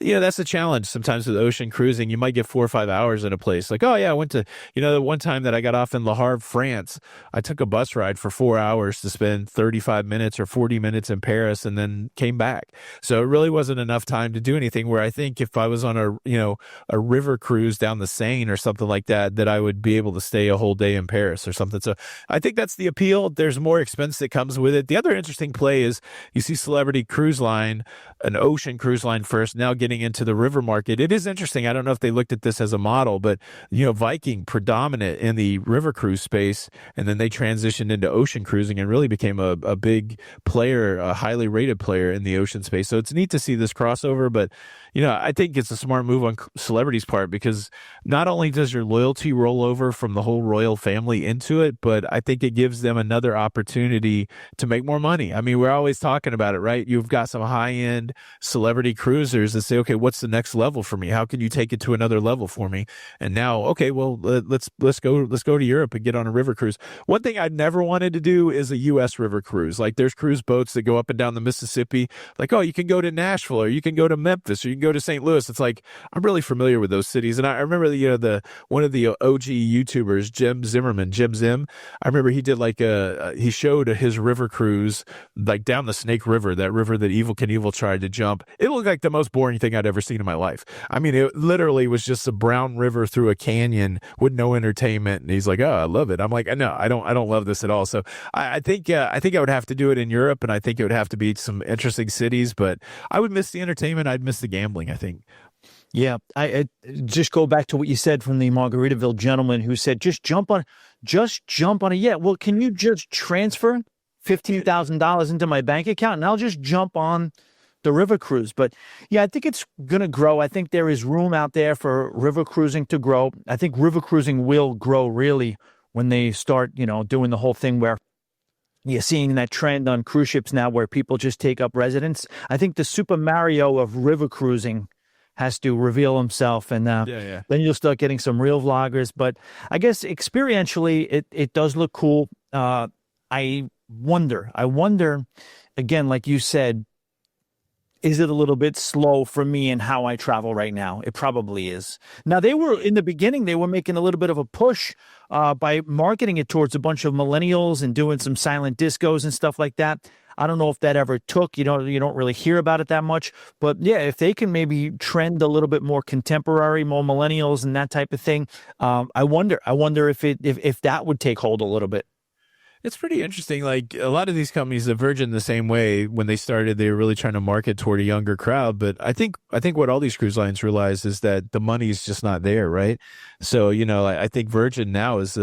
A: that's the challenge sometimes with ocean cruising. You might get 4 or 5 hours in a place. Like, oh yeah, I went to, the one time that I got off in Le Havre, France, I took a bus ride for 4 hours to spend 35 minutes or 40 minutes in Paris and then came back. So it really wasn't enough time to do anything, where I think if I was on a river cruise down the Seine or something like that, that I would be able to stay a whole day in Paris or something. So I think that's the appeal. There's more expense that comes with it. The other interesting play is you see Celebrity Cruise Line, an ocean cruise line first, now getting into the river market. It is interesting. I don't know if they looked at this as a model, but Viking predominant in the river cruise space, and then they transitioned into ocean cruising and really became a big player, a highly rated player in the ocean space. So it's neat to see this crossover, but I think it's a smart move on Celebrity's part, because not only does your loyalty roll over from the whole royal family into it, but I think it gives them another opportunity to make more money. I mean, we're always talking about it, right? You've got some high-end celebrity cruisers that say, okay, what's the next level for me? How can you take it to another level for me? And now, okay, well, let's go to Europe and get on a river cruise. One thing I'd never wanted to do is a U.S. river cruise. Like, there's cruise boats that go up and down the Mississippi. Like, oh, you can go to Nashville, or you can go to Memphis, or you can go to St. Louis. It's like, I'm really familiar with those cities. And I remember one of the OG YouTubers, Jim Zim. I remember he did he showed his river cruise like down the Snake River, that river that Evel Knievel tried to jump. It looked like the most boring thing I'd ever seen in my life. I mean, it literally was just a brown river through a canyon with no entertainment. And he's like, oh, I love it. I'm like, no, I don't love this at all. So I think I would have to do it in Europe, and I think it would have to be some interesting cities, but I would miss the entertainment. I'd miss the gambling, I think.
B: Yeah, I just go back to what you said from the Margaritaville gentleman who said, just jump on a yacht. Well, can you just transfer $15,000 into my bank account and I'll just jump on the river cruise? But yeah, I think it's going to grow. I think there is room out there for river cruising to grow. I think river cruising will grow really when they start, doing the whole thing where you're seeing that trend on cruise ships now where people just take up residence. I think the Super Mario of river cruising has to reveal himself, and then you'll start getting some real vloggers. But I guess experientially, it does look cool. I wonder, again, like you said, is it a little bit slow for me and how I travel right now? It probably is. Now, in the beginning, they were making a little bit of a push by marketing it towards a bunch of millennials and doing some silent discos and stuff like that. I don't know if that ever took. You don't really hear about it that much. But yeah, if they can maybe trend a little bit more contemporary, more millennials and that type of thing, I wonder if that would take hold a little bit.
A: It's pretty interesting. Like, a lot of these companies, the Virgin, the same way, when they started, they were really trying to market toward a younger crowd. But I think what all these cruise lines realize is that the money is just not there, right? So, I think Virgin now is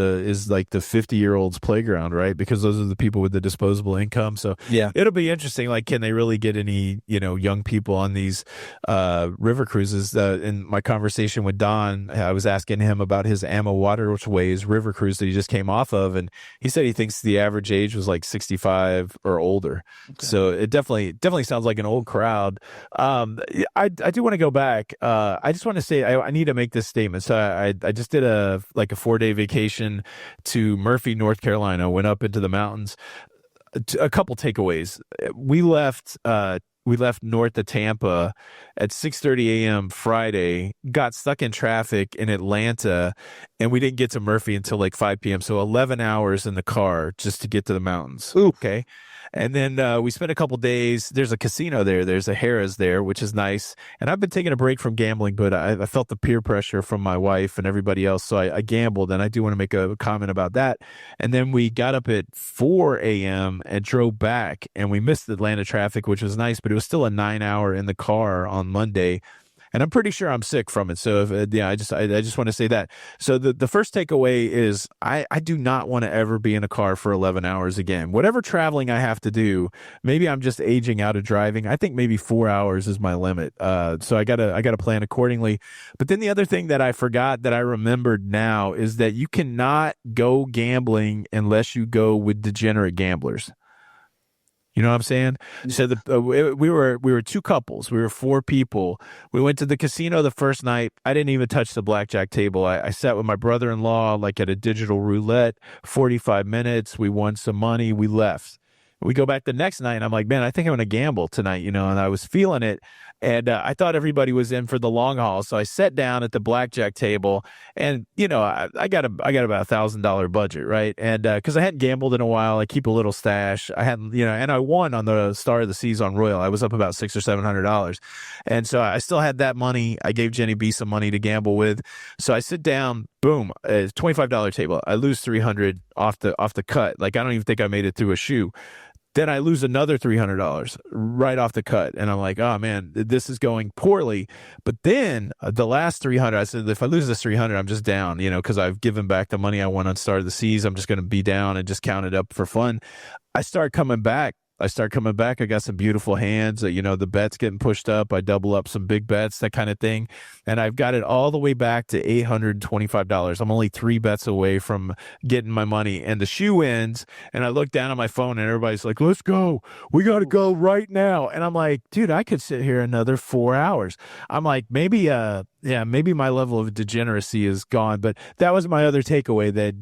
A: like the 50-year-olds playground, right? Because those are the people with the disposable income. So
B: yeah,
A: it'll be interesting. Like, can they really get any, young people on these river cruises? In my conversation with Don, I was asking him about his Amma Waterways river cruise that he just came off of, and he said he thinks the average age was like 65 or older. Okay. So it definitely sounds like an old crowd. I do want to go back. I just want to say I need to make this statement. So I just did a 4-day vacation to Murphy, North Carolina. Went up into the mountains. A couple takeaways. We left we left north of Tampa at 6:30 a.m. Friday, got stuck in traffic in Atlanta, and we didn't get to Murphy until like 5 p.m. So 11 hours in the car just to get to the mountains.
B: Ooh.
A: Okay. And then we spent a couple days. There's a casino there. There's a Harrah's there, which is nice. And I've been taking a break from gambling, but I felt the peer pressure from my wife and everybody else. So I gambled, and I do want to make a comment about that. And then we got up at 4 a.m. and drove back, and we missed Atlanta traffic, which was nice, but it was still a 9 hour in the car on Monday. And I'm pretty sure I'm sick from it. So I just want to say that. So the first takeaway is I do not want to ever be in a car for 11 hours again. Whatever traveling I have to do, maybe I'm just aging out of driving. I think maybe 4 hours is my limit. So I gotta plan accordingly. But then the other thing that I forgot that I remembered now is that you cannot go gambling unless you go with degenerate gamblers. You know what I'm saying? So we were two couples. We were four people. We went to the casino the first night. I didn't even touch the blackjack table. I sat with my brother-in-law like at a digital roulette, 45 minutes. We won some money. We left. We go back the next night, and I'm like, man, I think I'm going to gamble tonight, and I was feeling it. And I thought everybody was in for the long haul. So I sat down at the blackjack table, and, I got about $1,000 budget, right? And because I hadn't gambled in a while, I keep a little stash. I hadn't, and I won on the Star of the Seas on Royal. I was up about $600 or $700. And so I still had that money. I gave Jenny B some money to gamble with. So I sit down, boom, it's $25 table. I lose 300 off the cut. Like, I don't even think I made it through a shoe. Then I lose another $300 right off the cut. And I'm like, oh man, this is going poorly. But then the last 300, I said, if I lose this 300, I'm just down, because I've given back the money I won on Star of the Seas. I'm just going to be down and just count it up for fun. I start coming back. I got some beautiful hands. The bet's getting pushed up. I double up some big bets, that kind of thing. And I've got it all the way back to $825. I'm only 3 bets away from getting my money. And the shoe ends, and I look down at my phone, and everybody's like, let's go. We got to go right now. And I'm like, dude, I could sit here another 4 hours. I'm like, maybe my level of degeneracy is gone. But that was my other takeaway, that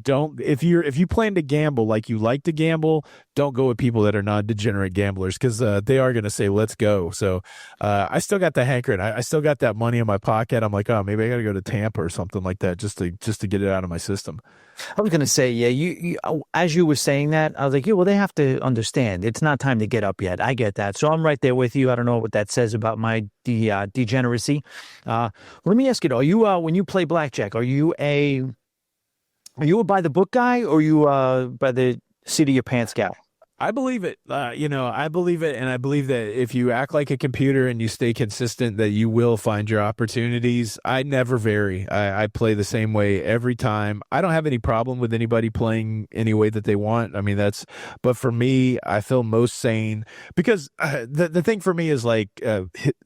A: if you plan to gamble like you like to gamble, don't go with people that are not degenerate gamblers, because they are going to say, let's go. So I still got the hankering. I still got that money in my pocket. I'm like, oh, maybe I got to go to Tampa or something like that just to get it out of my system.
B: I was going to say, yeah, you as you were saying that, I was like, yeah, well, they have to understand it's not time to get up yet. I get that. So I'm right there with you. I don't know what that says about my degeneracy. Let me ask you, though, are you, when you play blackjack, are you a by the book guy, or are you by the seat of your pants guy?
A: I believe it. I believe it. And I believe that if you act like a computer and you stay consistent, that you will find your opportunities. I never vary. I play the same way every time. I don't have any problem with anybody playing any way that they want. I mean, but for me, I feel most sane because the thing for me is like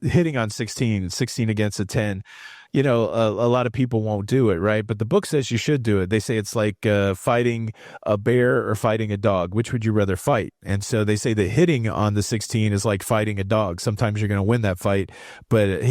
A: hitting on 16 against a 10. A lot of people won't do it, right? But the book says you should do it. They say it's like fighting a bear or fighting a dog. Which would you rather fight? And so they say that hitting on the 16 is like fighting a dog. Sometimes you're going to win that fight, but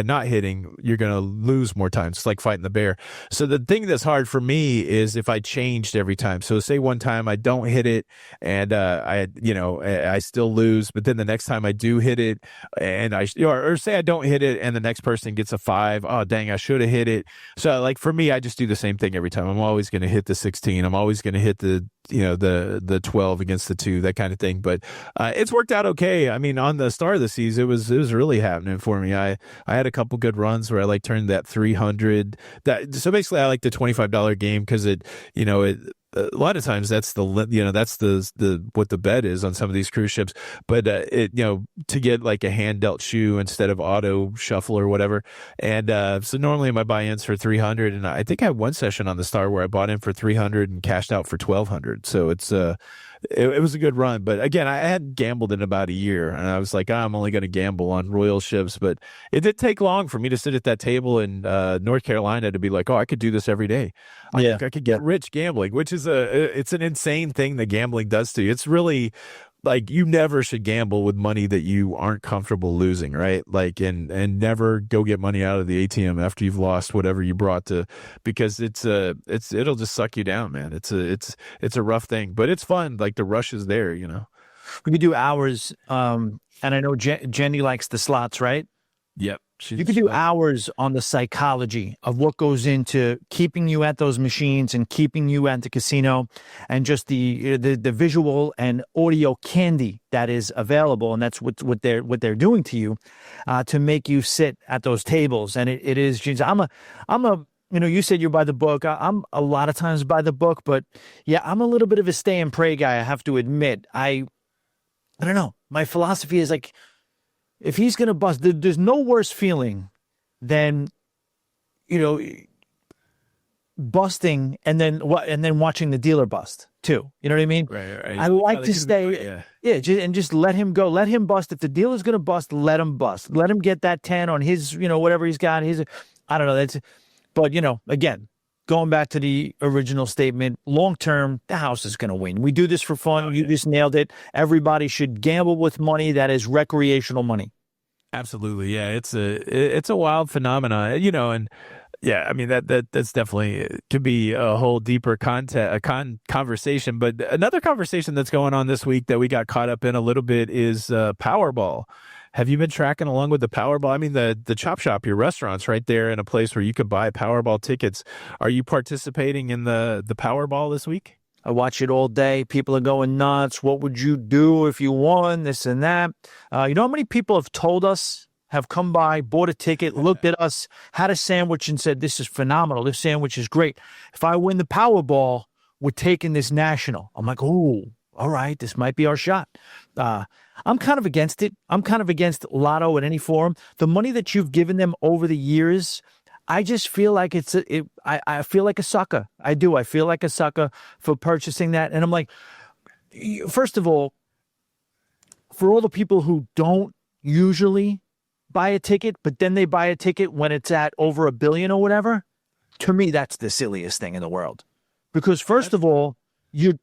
A: not hitting, you're going to lose more times. It's like fighting the bear. So the thing that's hard for me is if I changed every time. So say one time I don't hit it and I still lose, but then the next time I do hit it and or say I don't hit it and the next person gets a 5. Oh, dang, I should have hit it. So like for me, I just do the same thing every time. I'm always going to hit the 16. I'm always going to hit the 12 against the 2, that kind of thing. But it's worked out okay. I mean, on the Star of the Seas, it was really happening for me. I had a couple good runs where I turned that 300. So basically I like the $25 game because it a lot of times that's the what the bet is on some of these cruise ships, but to get like a hand dealt shoe instead of auto shuffle or whatever. And so normally my buy-ins for 300, and I think I had one session on the Star where I bought in for 300 and cashed out for 1,200. So it's it was a good run. But again, I had gambled in about a year, and I was like, I'm only going to gamble on Royal ships. But it did take long for me to sit at that table in North Carolina to be like, oh, I could do this every day. I could get rich gambling, which is it's an insane thing that gambling does to you. It's really like you never should gamble with money that you aren't comfortable losing, right? Like, and never go get money out of the ATM after you've lost whatever you brought because it'll just suck you down, man. It's a rough thing, but it's fun. Like the rush is there.
B: We could do hours. And I know Jenny likes the slots, right?
A: Yep.
B: You could do hours on the psychology of what goes into keeping you at those machines and keeping you at the casino, and just the visual and audio candy that is available, and that's what they're doing to you, to make you sit at those tables. And it is. Geez, I'm a you said you're by the book. I'm a lot of times by the book, but yeah, I'm a little bit of a stay and pray guy. I have to admit. I don't know. My philosophy is like, if he's going to bust, there's no worse feeling than, busting and then watching the dealer bust too. You know what I mean?
A: Right.
B: I like to stay, just let him go. Let him bust. If the dealer's going to bust, let him bust. Let him get that 10 on his, whatever he's got. I don't know. But again, going back to the original statement, long term, the house is going to win. We do this for fun. You just nailed it. Everybody should gamble with money that is recreational money.
A: Absolutely. Yeah. It's a wild phenomenon, and yeah, I mean, that's definitely could be a whole deeper conversation. But another conversation that's going on this week that we got caught up in a little bit is Powerball. Have you been tracking along with the Powerball? I mean, the Chop Shop, your restaurant's right there in a place where you could buy Powerball tickets. Are you participating in the Powerball this week?
B: I watch it all day. People are going nuts. What would you do if you won this and that? You know how many people have told us, have come by, bought a ticket, looked at us, had a sandwich and said, this is phenomenal. This sandwich is great. If I win the Powerball, we're taking this national. I'm like, oh, all right, this might be our shot. I'm kind of against it. I'm kind of against lotto in any form. The money that you've given them over the years, I just feel like I feel like a sucker. I do. I feel like a sucker for purchasing that. And I'm like, first of all, for all the people who don't usually buy a ticket, but then they buy a ticket when it's at over $1 billion or whatever, to me, that's the silliest thing in the world. Because first of all, you're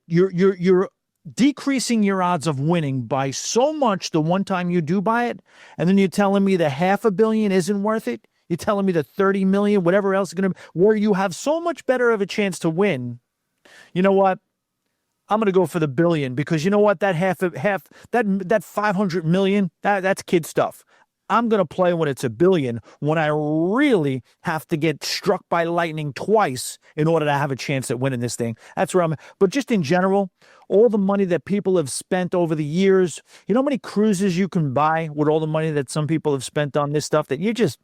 B: decreasing your odds of winning by so much the one time you do buy it, and then you're telling me the $500 million isn't worth it. You're telling me the 30 million, whatever else is going to, where you have so much better of a chance to win. You know what? I'm going to go for the billion, because you know what? That that 500 million, that's kid stuff. I'm going to play when it's $1 billion, when I really have to get struck by lightning twice in order to have a chance at winning this thing. That's where I'm at. But just in general, all the money that people have spent over the years, you know how many cruises you can buy with all the money that some people have spent on this stuff, that you just,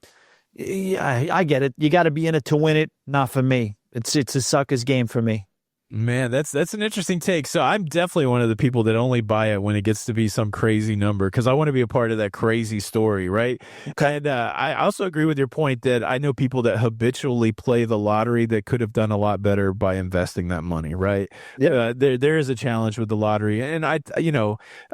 B: yeah, I get it. You got to be in it to win it. Not for me. It's a sucker's game for me.
A: Man, that's an interesting take. So I'm definitely one of the people that only buy it when it gets to be some crazy number, because I want to be a part of that crazy story, right? Okay. And I also agree with your point that I know people that habitually play the lottery that could have done a lot better by investing that money, right? Yeah. There is a challenge with the lottery, and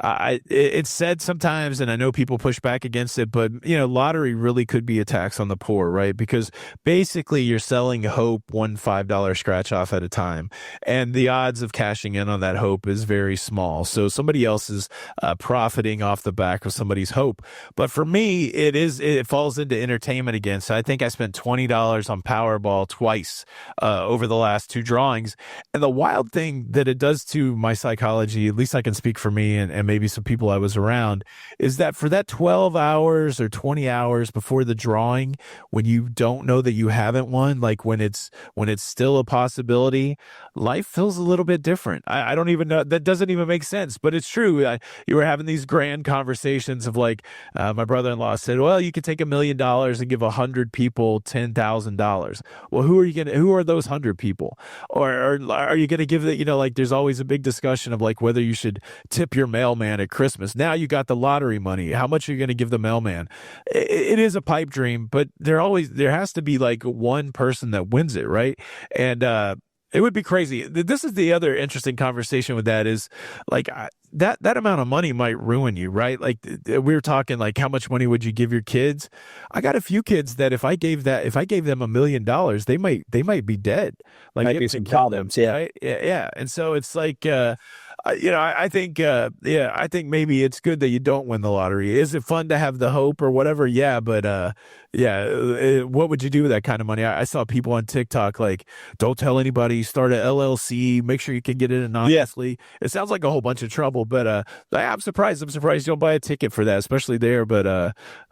A: it's said sometimes, and I know people push back against it, but lottery really could be a tax on the poor, right? Because basically you're selling hope, one $5 scratch off at a time. And the odds of cashing in on that hope is very small. So somebody else is profiting off the back of somebody's hope. But for me, it falls into entertainment again. So I think I spent $20 on Powerball twice over the last two drawings. And the wild thing that it does to my psychology, at least I can speak for me and maybe some people I was around, is that for that 12 hours or 20 hours before the drawing, when you don't know that you haven't won, like when it's still a possibility, life feels a little bit different. I don't even know. That doesn't even make sense, but it's true. You were having these grand conversations of like, my brother-in-law said, well, you could take $1 million and give 100 people $10,000. Well, who are those 100 people? Or are you going to give it, like there's always a big discussion of like whether you should tip your mailman at Christmas. Now you got the lottery money. How much are you going to give the mailman? It is a pipe dream, but there has to be like one person that wins it, right? And, it would be crazy. This is the other interesting conversation with that is like that amount of money might ruin you, right? Like we were talking like how much money would you give your kids? I got a few kids that if I gave them $1 million, they might be dead. Like
B: might be some problems, yeah.
A: Right? Yeah. And so it's like I think, I think maybe it's good that you don't win the lottery. Is it fun to have the hope or whatever? Yeah, but what would you do with that kind of money? I saw people on TikTok like, don't tell anybody, start an LLC, make sure you can get it
B: Yeah.
A: anonymously. It sounds like a whole bunch of trouble, but I'm surprised. I'm surprised you don't buy a ticket for that, especially there. But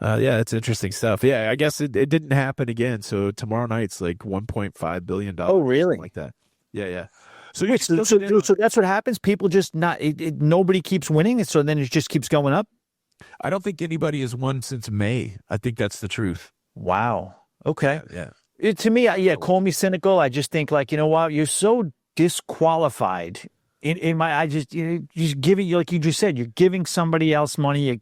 A: yeah, it's interesting stuff. Yeah, I guess it didn't happen again. So tomorrow night's like $1.5 billion,
B: Oh,
A: something
B: really?
A: like that. Yeah. So you
B: Wait,
A: can still get in.
B: so that's what happens. People just not nobody keeps winning, so then it just keeps going up.
A: I don't think anybody has won since May. I think that's the truth.
B: Wow. Okay.
A: Yeah.
B: To me, yeah, call me cynical. I just think like, you know what, you're so disqualified. In my, I just just giving you like you just said, you're giving somebody else money.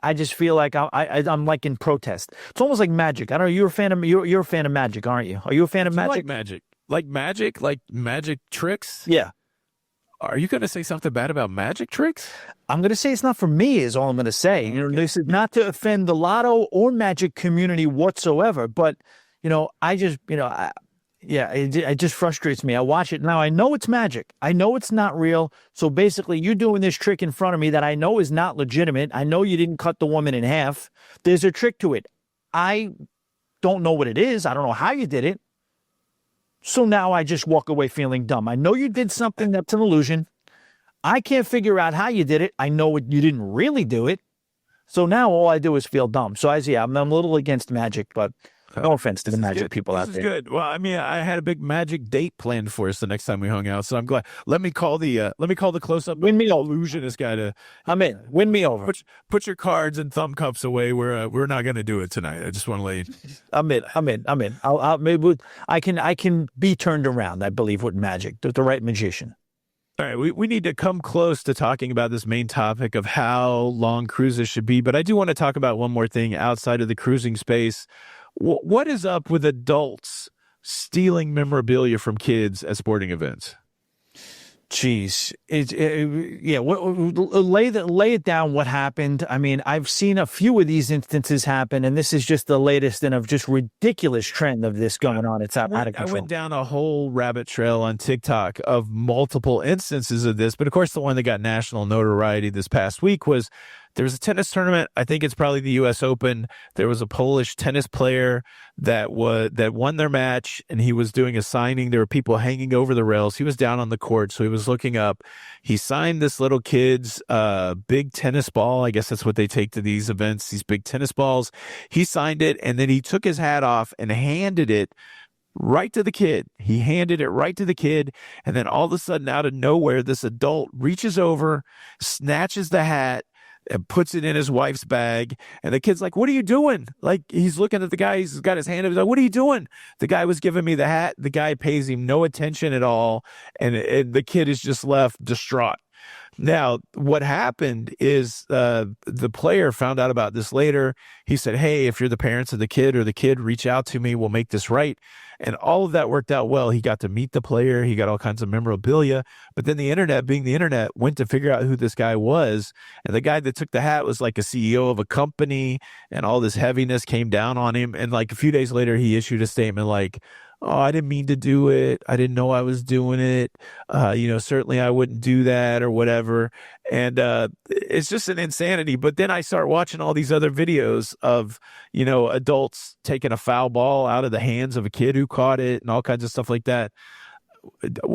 B: I just feel like I'm like in protest. It's almost like magic. I don't know. You're a fan of magic, aren't you? Are you a fan of
A: Do you
B: magic?
A: like magic? Like magic tricks?
B: Yeah.
A: Are you going to say something bad about magic tricks?
B: I'm going to say it's not for me, is all I'm going to say. You know, this is not to offend the lotto or magic community whatsoever, but, I just, it just frustrates me. I watch it now. I know it's magic. I know it's not real. So basically, you're doing this trick in front of me that I know is not legitimate. I know you didn't cut the woman in half. There's a trick to it. I don't know what it is. I don't know how you did it. So now I just walk away feeling dumb. I know you did something that's an illusion. I can't figure out how you did it. I know you didn't really do it. So now all I do is feel dumb. So I'm a little against magic, but no offense to the magic people out
A: This is
B: there.
A: good. Well, I mean, I had a big magic date planned for us the next time we hung out, so I'm glad. Let me call the close up
B: Win me over.
A: illusionist guy to
B: I'm in. Win me over.
A: put your cards and thumb cups away. We're not going to do it tonight. I just want to let you.
B: I'm in. I'll maybe I can be turned around. I believe with magic, the right magician.
A: All right, we need to come close to talking about this main topic of how long cruises should be, but I do want to talk about one more thing outside of the cruising space. What is up with adults stealing memorabilia from kids at sporting events?
B: Jeez, yeah. Lay it down. What happened? I mean, I've seen a few of these instances happen, and this is just the latest in a just ridiculous trend of this going on. It's out of
A: I
B: control.
A: went down a whole rabbit trail on TikTok of multiple instances of this, but of course, the one that got national notoriety this past week was there was a tennis tournament. I think it's probably the U.S. Open. There was a Polish tennis player that won their match, and he was doing a signing. There were people hanging over the rails. He was down on the court, so he was looking up. He signed this little kid's big tennis ball. I guess that's what they take to these events, these big tennis balls. He signed it, and then he took his hat off and handed it right to the kid. He handed it right to the kid. And then all of a sudden, out of nowhere, this adult reaches over, snatches the hat, and puts it in his wife's bag. And the kid's like, "What are you doing?" Like, he's looking at the guy. He's got his hand up. He's like, "What are you doing?" The guy was giving me the hat. The guy pays him no attention at all. And the kid is just left distraught. Now, what happened is the player found out about this later. He said, "Hey, if you're the parents of the kid or the kid, reach out to me. We'll make this right." And all of that worked out well. He got to meet the player. He got all kinds of memorabilia. But then the internet, being the internet, went to figure out who this guy was. And the guy that took the hat was like a CEO of a company, and all this heaviness came down on him. And like a few days later, he issued a statement like, "Oh, I didn't mean to do it. I didn't know I was doing it. Certainly I wouldn't do that," or whatever. And it's just an insanity. But then I start watching all these other videos of, adults taking a foul ball out of the hands of a kid who caught it and all kinds of stuff like that.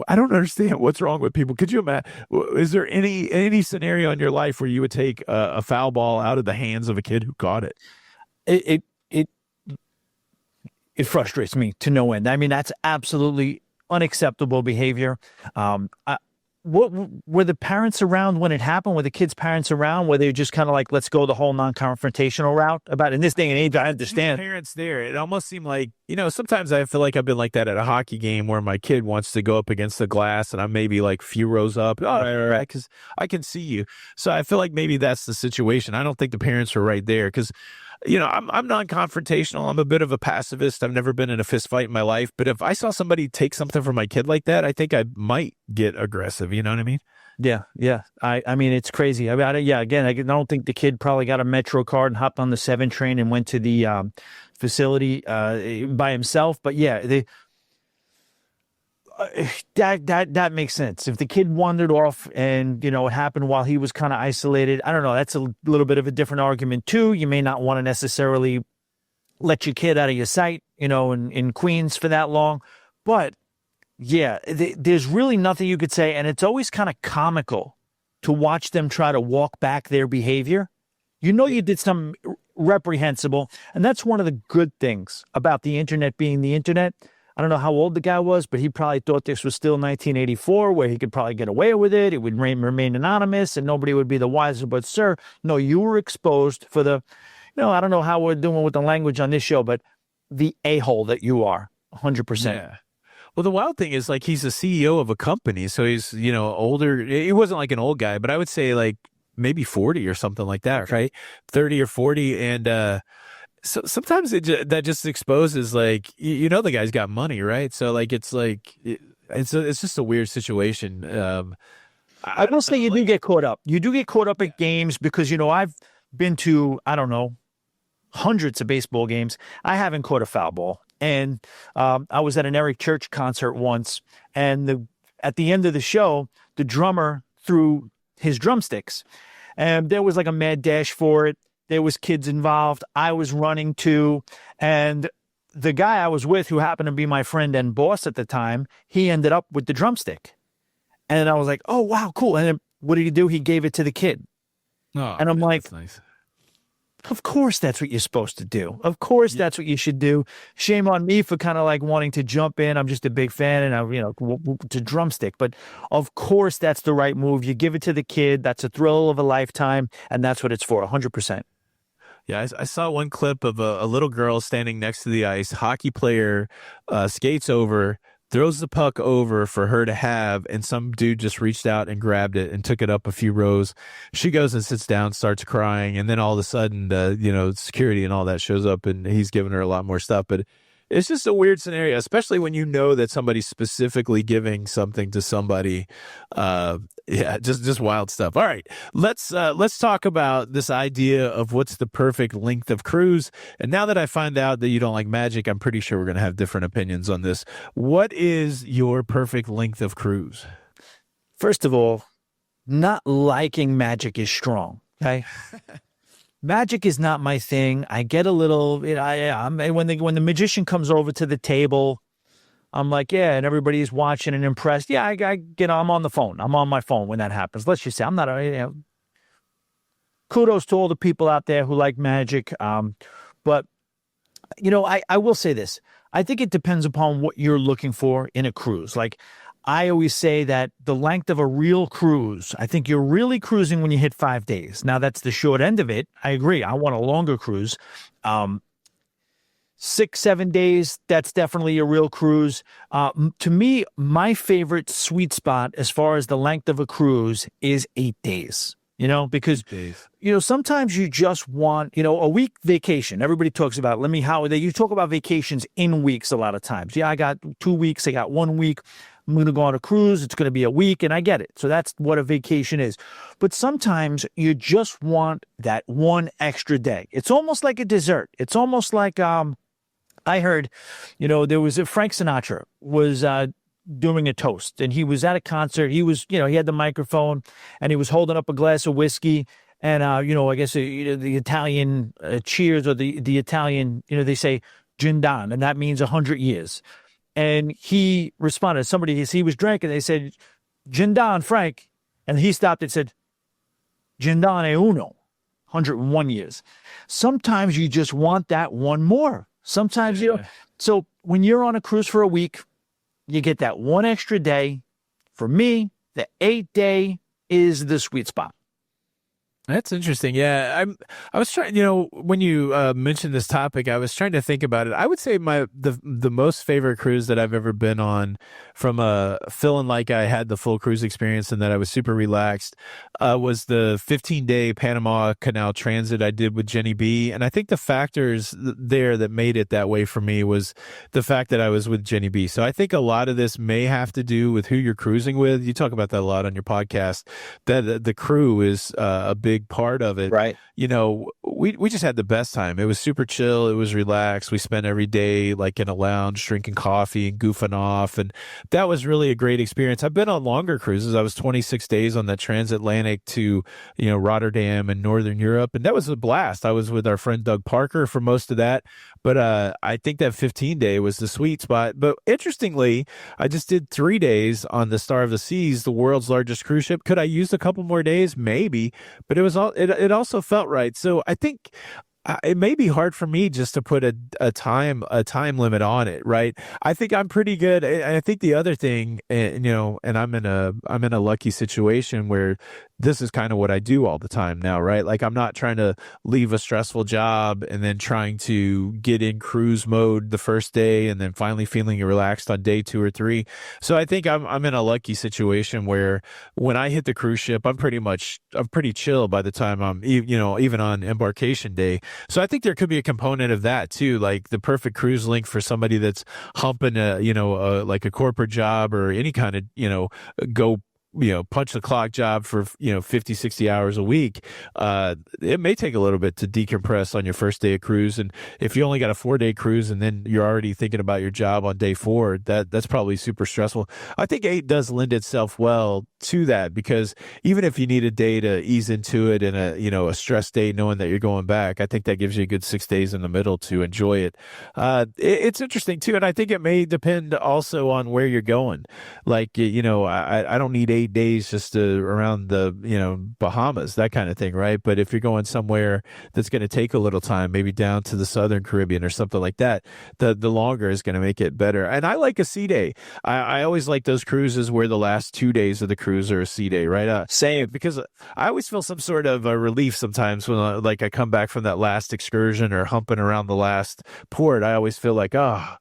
A: I don't understand what's wrong with people. Could you imagine? Is there any scenario in your life where you would take a foul ball out of the hands of a kid who caught it?
B: It it it frustrates me to no end. I mean, that's absolutely unacceptable behavior. What were the parents around when it happened? Were the kids' parents around? Were they just kind of like, let's go the whole non-confrontational route? About in this day and age, I understand.
A: Parents there. It almost seemed like, sometimes I feel like I've been like that at a hockey game where my kid wants to go up against the glass and I'm maybe like a few rows up. Oh, right, because I can see you. So I feel like maybe that's the situation. I don't think the parents are right there because, I'm non-confrontational. I'm a bit of a pacifist. I've never been in a fist fight in my life. But if I saw somebody take something from my kid like that, I think I might get aggressive. You know what I mean?
B: Yeah. I mean, it's crazy. Again, I don't think the kid probably got a Metro card and hopped on the 7 train and went to the facility by himself. But yeah, That makes sense. If the kid wandered off and it happened while he was kind of isolated, I don't know. That's a little bit of a different argument too. You may not want to necessarily let your kid out of your sight, in Queens for that long. But yeah, there's really nothing you could say. And it's always kind of comical to watch them try to walk back their behavior. You did something reprehensible. And that's one of the good things about the internet being the internet. I don't know how old the guy was, but he probably thought this was still 1984, where he could probably get away with it. It would remain anonymous and nobody would be the wiser. But, sir, no, you were exposed for the, I don't know how we're doing with the language on this show, but the a-hole that you are, 100%.
A: Yeah. Well, the wild thing is, like, he's a CEO of a company, so he's, older. He wasn't like an old guy, but I would say like maybe 40 or something like that, right? 30 or 40. And so sometimes that just exposes, like, the guy's got money, right? So like it's just a weird situation.
B: I will say you do get caught up. You do get caught up at games because I've been to, I don't know, hundreds of baseball games. I haven't caught a foul ball. And I was at an Eric Church concert once, and at the end of the show, the drummer threw his drumsticks, and there was like a mad dash for it. There was kids involved. I was running too, and the guy I was with, who happened to be my friend and boss at the time, he ended up with the drumstick, and I was like, "Oh wow, cool!" And then what did he do? He gave it to the kid, and I'm like,
A: that's nice.
B: Of course, that's what you're supposed to do. Of course, that's what you should do. Shame on me for kind of like wanting to jump in. I'm just a big fan and to drumstick. But of course, that's the right move. You give it to the kid. That's a thrill of a lifetime. And that's what it's for, 100%.
A: Yeah, I saw one clip of a little girl standing next to the ice. Hockey player skates over, throws the puck over for her to have, and some dude just reached out and grabbed it and took it up a few rows. She goes and sits down, starts crying, and then all of a sudden, security and all that shows up, and he's giving her a lot more stuff. But it's just a weird scenario, especially when you know that somebody's specifically giving something to somebody. Just wild stuff. All right, let's talk about this idea of what's the perfect length of cruise. And now that I find out that you don't like magic, I'm pretty sure we're going to have different opinions on this. What is your perfect length of cruise?
B: First of all, not liking magic is strong. Okay. Magic is not my thing. I get a little, when the magician comes over to the table, I'm like, yeah, and everybody's watching and impressed. Yeah, I'm on the phone. I'm on my phone when that happens. Let's just say I'm not, kudos to all the people out there who like magic. But, I will say this. I think it depends upon what you're looking for in a cruise. Like, I always say that the length of a real cruise, I think you're really cruising when you hit 5 days. Now, that's the short end of it. I agree. I want a longer cruise. 6, 7 days, that's definitely a real cruise. To me, my favorite sweet spot as far as the length of a cruise is 8 days. Because, sometimes you just want, a week vacation. Everybody talks about, you talk about vacations in weeks a lot of times. Yeah, I got 2 weeks. I got 1 week. I'm going to go on a cruise. It's going to be a week, and I get it. So that's what a vacation is. But sometimes you just want that one extra day. It's almost like a dessert. It's almost like I heard, there was Frank Sinatra was doing a toast, and he was at a concert. He was, he had the microphone, and he was holding up a glass of whiskey. And, I guess the Italian cheers, or the Italian, they say gin dan, and that means 100 years. And he responded, he was drinking, they said, gin dan, Frank. And he stopped and said, gin dan e uno, 101 years. Sometimes you just want that one more. Sometimes, so when you're on a cruise for a week, you get that one extra day. For me, the 8-day is the sweet spot.
A: That's interesting. Yeah, I was trying. When you mentioned this topic, I was trying to think about it. I would say the most favorite cruise that I've ever been on, from feeling like I had the full cruise experience and that I was super relaxed, was the 15-day Panama Canal transit I did with Jenny B. And I think the factors there that made it that way for me was the fact that I was with Jenny B. So I think a lot of this may have to do with who you're cruising with. You talk about that a lot on your podcast. That the crew is a big big part of it,
B: Right.
A: we just had the best time. It was super chill. It was relaxed. We spent every day like in a lounge drinking coffee and goofing off. And that was really a great experience. I've been on longer cruises. I was 26 days on that transatlantic to, Rotterdam and Northern Europe. And that was a blast. I was with our friend Doug Parker for most of that. But I think that 15-day was the sweet spot. But interestingly, I just did 3 days on the Star of the Seas, the world's largest cruise ship. Could I use a couple more days? Maybe, but it also felt right. So I think it may be hard for me just to put a time limit on it, right? I think I'm pretty good. I think the other thing, and I'm in a lucky situation where this is kind of what I do all the time now, right? Like I'm not trying to leave a stressful job and then trying to get in cruise mode the first day and then finally feeling relaxed on day 2 or 3. So I think I'm in a lucky situation where when I hit the cruise ship, I'm pretty chill by the time even on embarkation day. So I think there could be a component of that too, like the perfect cruise link for somebody that's humping like a corporate job or any kind of, go punch the clock job for 50, 60 hours a week. It may take a little bit to decompress on your first day of cruise. And if you only got a 4-day cruise and then you're already thinking about your job on day 4, that's probably super stressful. I think 8 does lend itself well to that, because even if you need a day to ease into it in a stress day, knowing that you're going back, I think that gives you a good 6 days in the middle to enjoy it. It's interesting too. And I think it may depend also on where you're going. Like, I don't need 8 days just around the Bahamas, that kind of thing, right? But if you're going somewhere that's going to take a little time, maybe down to the Southern Caribbean or something like that, the longer is going to make it better. And I like a sea day. I always like those cruises where the last 2 days of the cruise are a sea day, right?
B: Same.
A: Because I always feel some sort of relief sometimes when I come back from that last excursion or humping around the last port. I always feel like, oh,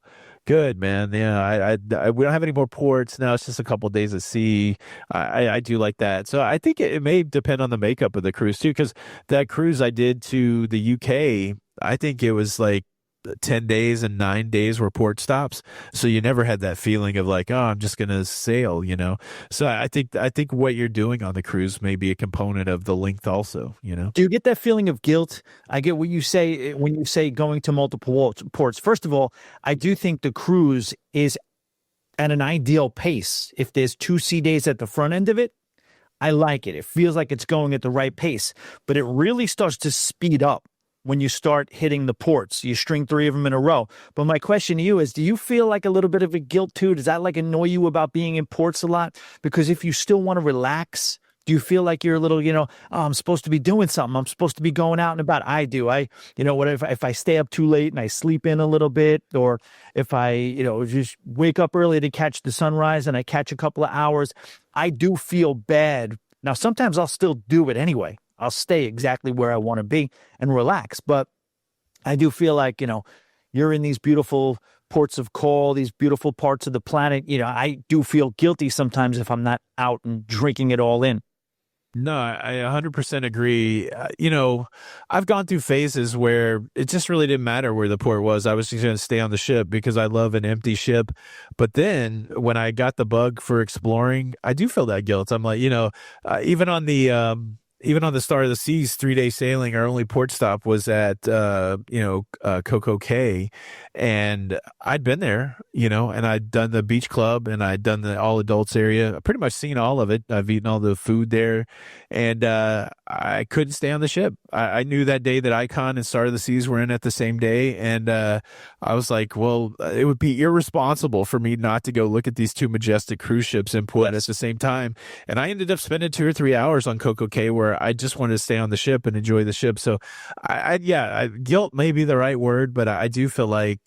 A: good, man. Yeah, we don't have any more ports now. It's just a couple of days at sea. I do like that. So I think it may depend on the makeup of the cruise too, because that cruise I did to the UK, I think it was like 10 days and 9 days were port stops. So you never had that feeling of like, oh, I'm just going to sail. So I think what you're doing on the cruise may be a component of the length also.
B: Do you get that feeling of guilt? I get what you say when you say going to multiple ports. First of all, I do think the cruise is at an ideal pace. If there's 2 sea days at the front end of it, I like it. It feels like it's going at the right pace, but it really starts to speed up when you start hitting the ports. You string 3 of them in a row. But my question to you is, do you feel like a little bit of a guilt too? Does that like annoy you about being in ports a lot? Because if you still want to relax, do you feel like you're a little, oh, I'm supposed to be doing something. I'm supposed to be going out and about. I do. What if I stay up too late and I sleep in a little bit, or if I, just wake up early to catch the sunrise and I catch a couple of hours, I do feel bad. Now, sometimes I'll still do it anyway. I'll stay exactly where I want to be and relax. But I do feel like, you're in these beautiful ports of call, these beautiful parts of the planet. I do feel guilty sometimes if I'm not out and drinking it all in.
A: No, I 100% agree. I've gone through phases where it just really didn't matter where the port was. I was just going to stay on the ship because I love an empty ship. But then when I got the bug for exploring, I do feel that guilt. I'm like, even on the Star of the Seas 3-day sailing, our only port stop was at, Coco Cay. And I'd been there, and I'd done the beach club and I'd done the all adults area. I've pretty much seen all of it. I've eaten all the food there, and I couldn't stay on the ship. I knew that day that Icon and Star of the Seas were in at the same day. And I was like, well, it would be irresponsible for me not to go look at these 2 majestic cruise ships in port at the same time. And I ended up spending 2 or 3 hours on Coco Cay where I just wanted to stay on the ship and enjoy the ship. So guilt may be the right word, but I do feel like,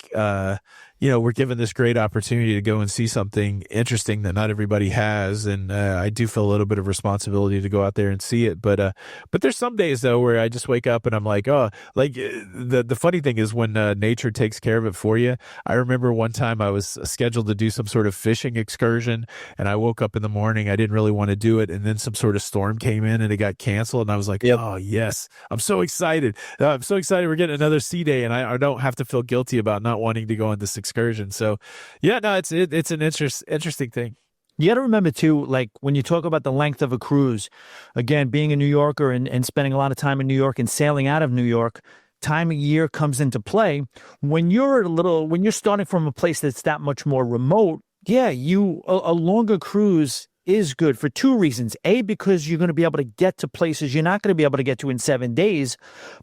A: we're given this great opportunity to go and see something interesting that not everybody has. And I do feel a little bit of responsibility to go out there and see it. But there's some days though where I just wake up and I'm like, oh, like the funny thing is when nature takes care of it for you. I remember one time I was scheduled to do some sort of fishing excursion, and I woke up in the morning. I didn't really want to do it. And then some sort of storm came in and it got canceled. And I was like,
B: Yep.
A: Oh yes, I'm so excited. I'm so excited. We're getting another sea day, and I don't have to feel guilty about not wanting to go on this excursion. So yeah, no, it's an interesting thing.
B: You got to remember too, like when you talk about the length of a cruise, again, being a New Yorker and spending a lot of time in New York and sailing out of New York, time of year comes into play. When you're starting from a place that's that much more remote, yeah, a longer cruise is good for two reasons. A, because you're going to be able to get to places you're not going to be able to get to in 7 days.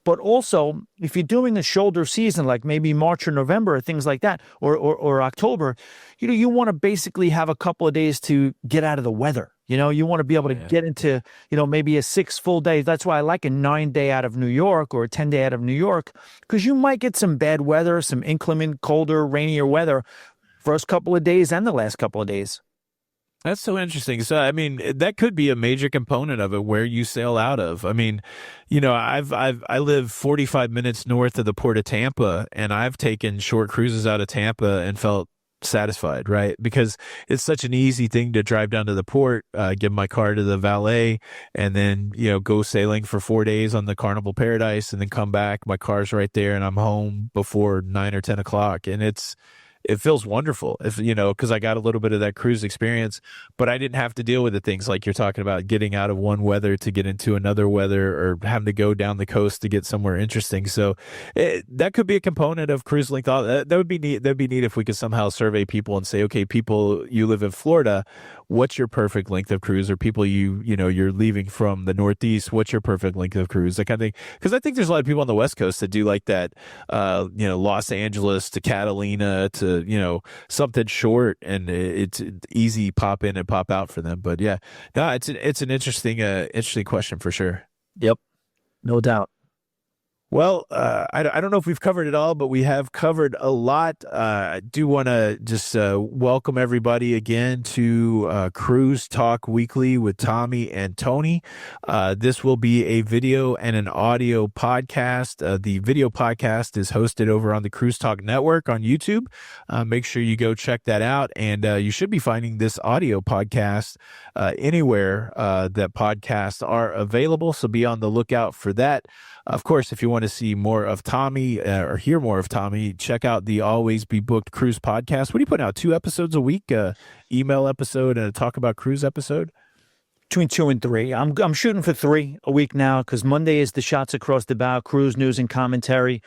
B: But also, if you're doing a shoulder season, like maybe March or November or things like that, or October, you want to basically have a couple of days to get out of the weather. You want to be able to
A: Yeah.
B: get into, maybe a 6 full day. That's why I like a 9 day out of New York or a 10 day out of New York, because you might get some bad weather, some inclement, colder, rainier weather first couple of days and the last couple of days.
A: That's so interesting. So, I mean, that could be a major component of it where you sail out of. I mean, I live 45 minutes north of the port of Tampa, and I've taken short cruises out of Tampa and felt satisfied, right? Because it's such an easy thing to drive down to the port, give my car to the valet, and then, go sailing for 4 days on the Carnival Paradise and then come back. My car's right there and I'm home before 9 or 10 o'clock. And it feels wonderful if because I got a little bit of that cruise experience, but I didn't have to deal with the things like you're talking about, getting out of one weather to get into another weather, or having to go down the coast to get somewhere interesting. So that could be a component of cruise length. That would be neat. That'd be neat if we could somehow survey people and say, okay, people, you live in Florida, what's your perfect length of cruise? Or people you're leaving from the Northeast, what's your perfect length of cruise? That kind of thing. Because I think there's a lot of people on the West Coast that do like that, Los Angeles to Catalina to something short, and it's easy pop in and pop out for them. But yeah, no, it's an interesting question for sure.
B: Yep, no doubt.
A: Well, I don't know if we've covered it all, but we have covered a lot. I do want to just welcome everybody again to Cruise Talk Weekly with Tommy and Tony. This will be a video and an audio podcast. The video podcast is hosted over on the Cruise Talk Network on YouTube. Make sure you go check that out. And you should be finding this audio podcast anywhere that podcasts are available. So be on the lookout for that. Of course, if you want to see more of Tommy or hear more of Tommy, check out the Always Be Booked Cruise podcast. What are you putting out? 2 episodes a week, email episode and a talk about cruise episode?
B: Between 2 and 3. I'm shooting for 3 a week now, because Monday is the shots across the bow, cruise news and commentary.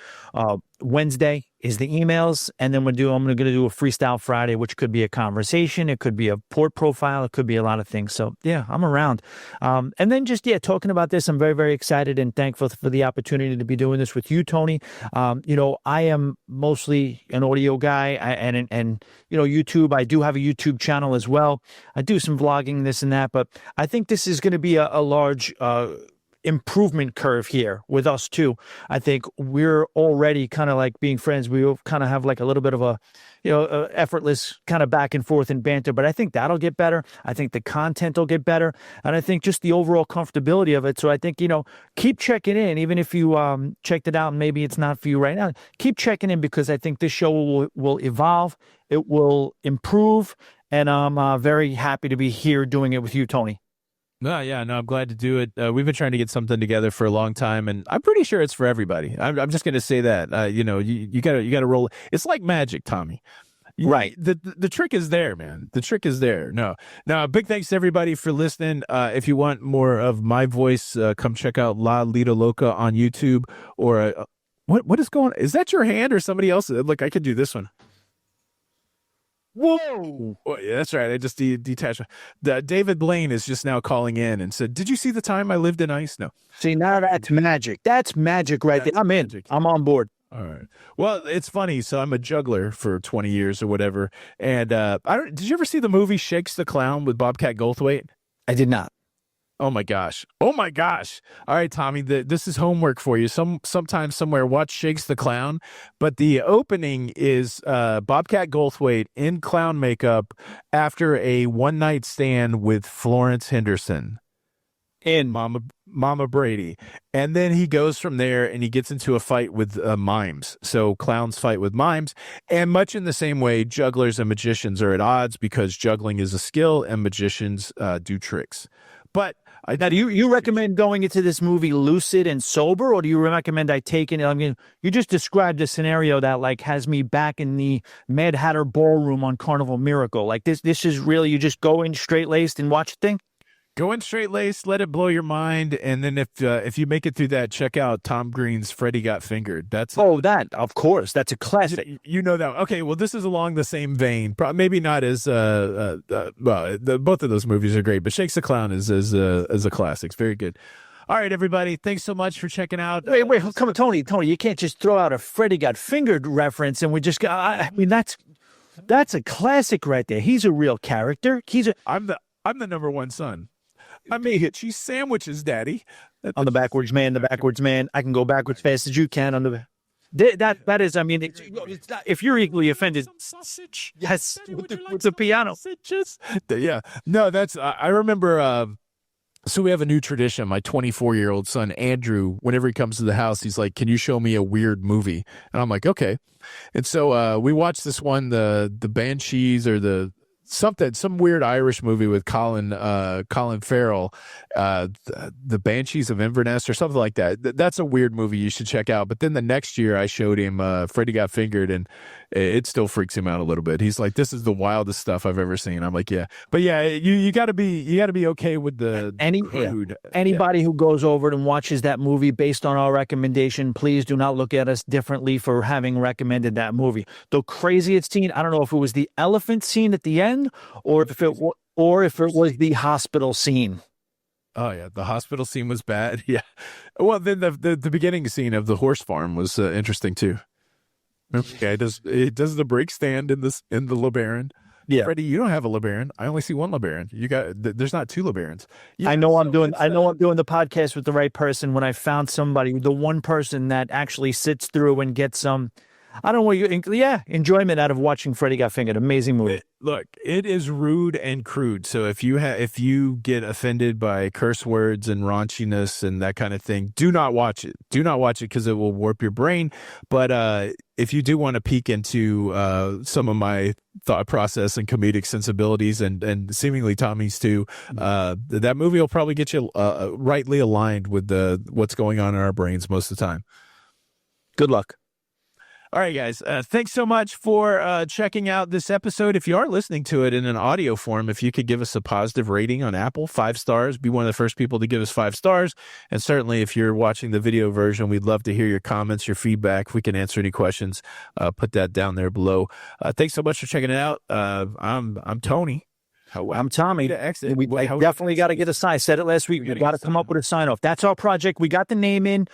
B: Wednesday is the emails, and then I'm going to do a freestyle Friday, which could be a conversation, it could be a port profile, it could be a lot of things. So yeah, I'm around. And then just talking about this, I'm very, very excited and thankful for the opportunity to be doing this with you, Tony. I am mostly an audio guy, and YouTube. I do have a YouTube channel as well. I do some vlogging, this and that, but I think this is going to be a large improvement curve here with us too. I think we're already kind of like being friends. We kind of have like a little bit of a effortless kind of back and forth and banter, but I think that'll get better. I think the content will get better, and I think just the overall comfortability of it. So I think keep checking in, even if you checked it out and maybe it's not for you right now. Keep checking in, because I think this show will evolve, it will improve, and I'm very happy to be here doing it with you, Tony.
A: No, yeah, no, I'm glad to do it. We've been trying to get something together for a long time, and I'm pretty sure it's for everybody. I'm just going to say that. You gotta roll. It's like magic, Tommy.
B: Right.
A: The trick is there, man. The trick is there. No, big thanks to everybody for listening. If you want more of my voice, come check out La Lita Loca on YouTube. Or what is going on? Is that your hand or somebody else? Look, I could do this one.
B: Whoa.
A: Oh, yeah, that's right. I just detached. David Blaine is just now calling in and said, "Did you see the time I lived in ice?" No.
B: See, now that's magic. That's magic right there. I'm in.
A: Magic.
B: I'm on board.
A: All right. Well, it's funny. So I'm a juggler for 20 years or whatever. And did you ever see the movie Shakes the Clown with Bobcat Goldthwait?
B: I did not.
A: Oh my gosh. Oh my gosh. All right, Tommy, this is homework for you. Sometime somewhere, watch Shakes the Clown. But the opening is Bobcat Goldthwait in clown makeup after a one-night stand with Florence Henderson
B: In.
A: Mama Brady. And then he goes from there and he gets into a fight with mimes. So clowns fight with mimes. And much in the same way, jugglers and magicians are at odds, because juggling is a skill and magicians do tricks. But
B: Now, do you recommend going into this movie lucid and sober, or do you recommend I take it? I mean, you just described a scenario that like has me back in the Mad Hatter ballroom on Carnival Miracle. Like this is really you just go in straight laced and watch the thing.
A: Go in straight laced, let it blow your mind, and then if you make it through that, check out Tom Green's "Freddie Got Fingered." That's
B: that of course, that's a classic.
A: you know that. Okay, well, this is along the same vein. Maybe not as both of those movies are great, but Shakes the Clown is a classic. It's very good. All right, everybody, thanks so much for checking out.
B: Wait, come on, Tony, you can't just throw out a Freddie Got Fingered reference and we just go. I mean, that's a classic right there. He's a real character.
A: I'm the number one son. I may hit cheese sandwiches, Daddy.
B: On the backwards man, I can go backwards fast as you can on the. That is, I mean, it's not, if you're equally offended,
A: sausage.
B: Yes,
A: Daddy,
B: with the piano.
A: Sausages? Yeah, no, that's. I remember. So we have a new tradition. My 24-year-old son Andrew, whenever he comes to the house, he's like, "Can you show me a weird movie?" And I'm like, "Okay." And so we watched this one, the Banshees or some weird Irish movie with Colin Farrell, the Banshees of Inverness or something like that. That's a weird movie you should check out. But then the next year I showed him Freddie Got Fingered, and it still freaks him out a little bit. He's like, "This is the wildest stuff I've ever seen." I'm like, "Yeah," but yeah, you got to be okay with the crude.
B: Anybody who goes over and watches that movie based on our recommendation, please do not look at us differently for having recommended that movie. The craziest scene, I don't know if it was the elephant scene at the end or if it was the hospital scene.
A: Oh yeah, the hospital scene was bad. Yeah, well then the beginning scene of the horse farm was interesting too. Okay, it does the brake stand in the LeBaron.
B: Yeah,
A: Freddie, you don't have a LeBaron. I only see one LeBaron. There's not two LeBarons. Yeah,
B: I know I'm doing the podcast with the right person when I found somebody, the one person that actually sits through and gets some. I don't know enjoyment out of watching Freddie Got Fingered. Amazing movie.
A: Look, it is rude and crude. So if you get offended by curse words and raunchiness and that kind of thing, do not watch it. Do not watch it because it will warp your brain. But if you do want to peek into some of my thought process and comedic sensibilities and seemingly Tommy's too, that movie will probably get you rightly aligned with what's going on in our brains most of the time.
B: Good luck.
A: All right, guys. Thanks so much for checking out this episode. If you are listening to it in an audio form, if you could give us a positive rating on Apple, 5 stars, be one of the first people to give us 5 stars. And certainly if you're watching the video version, we'd love to hear your comments, your feedback. If we can answer any questions, put that down there below. Thanks so much for checking it out. I'm Tony.
B: I'm Tommy. We definitely got to get a sign. I said it last week. We got to come up with a sign off. That's our project. We got the name in.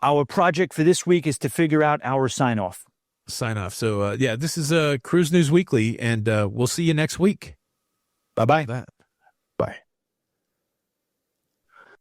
B: Our project for this week is to figure out our sign-off.
A: So, this is Cruise News Weekly, and we'll see you next week.
B: Bye-bye.
A: Bye.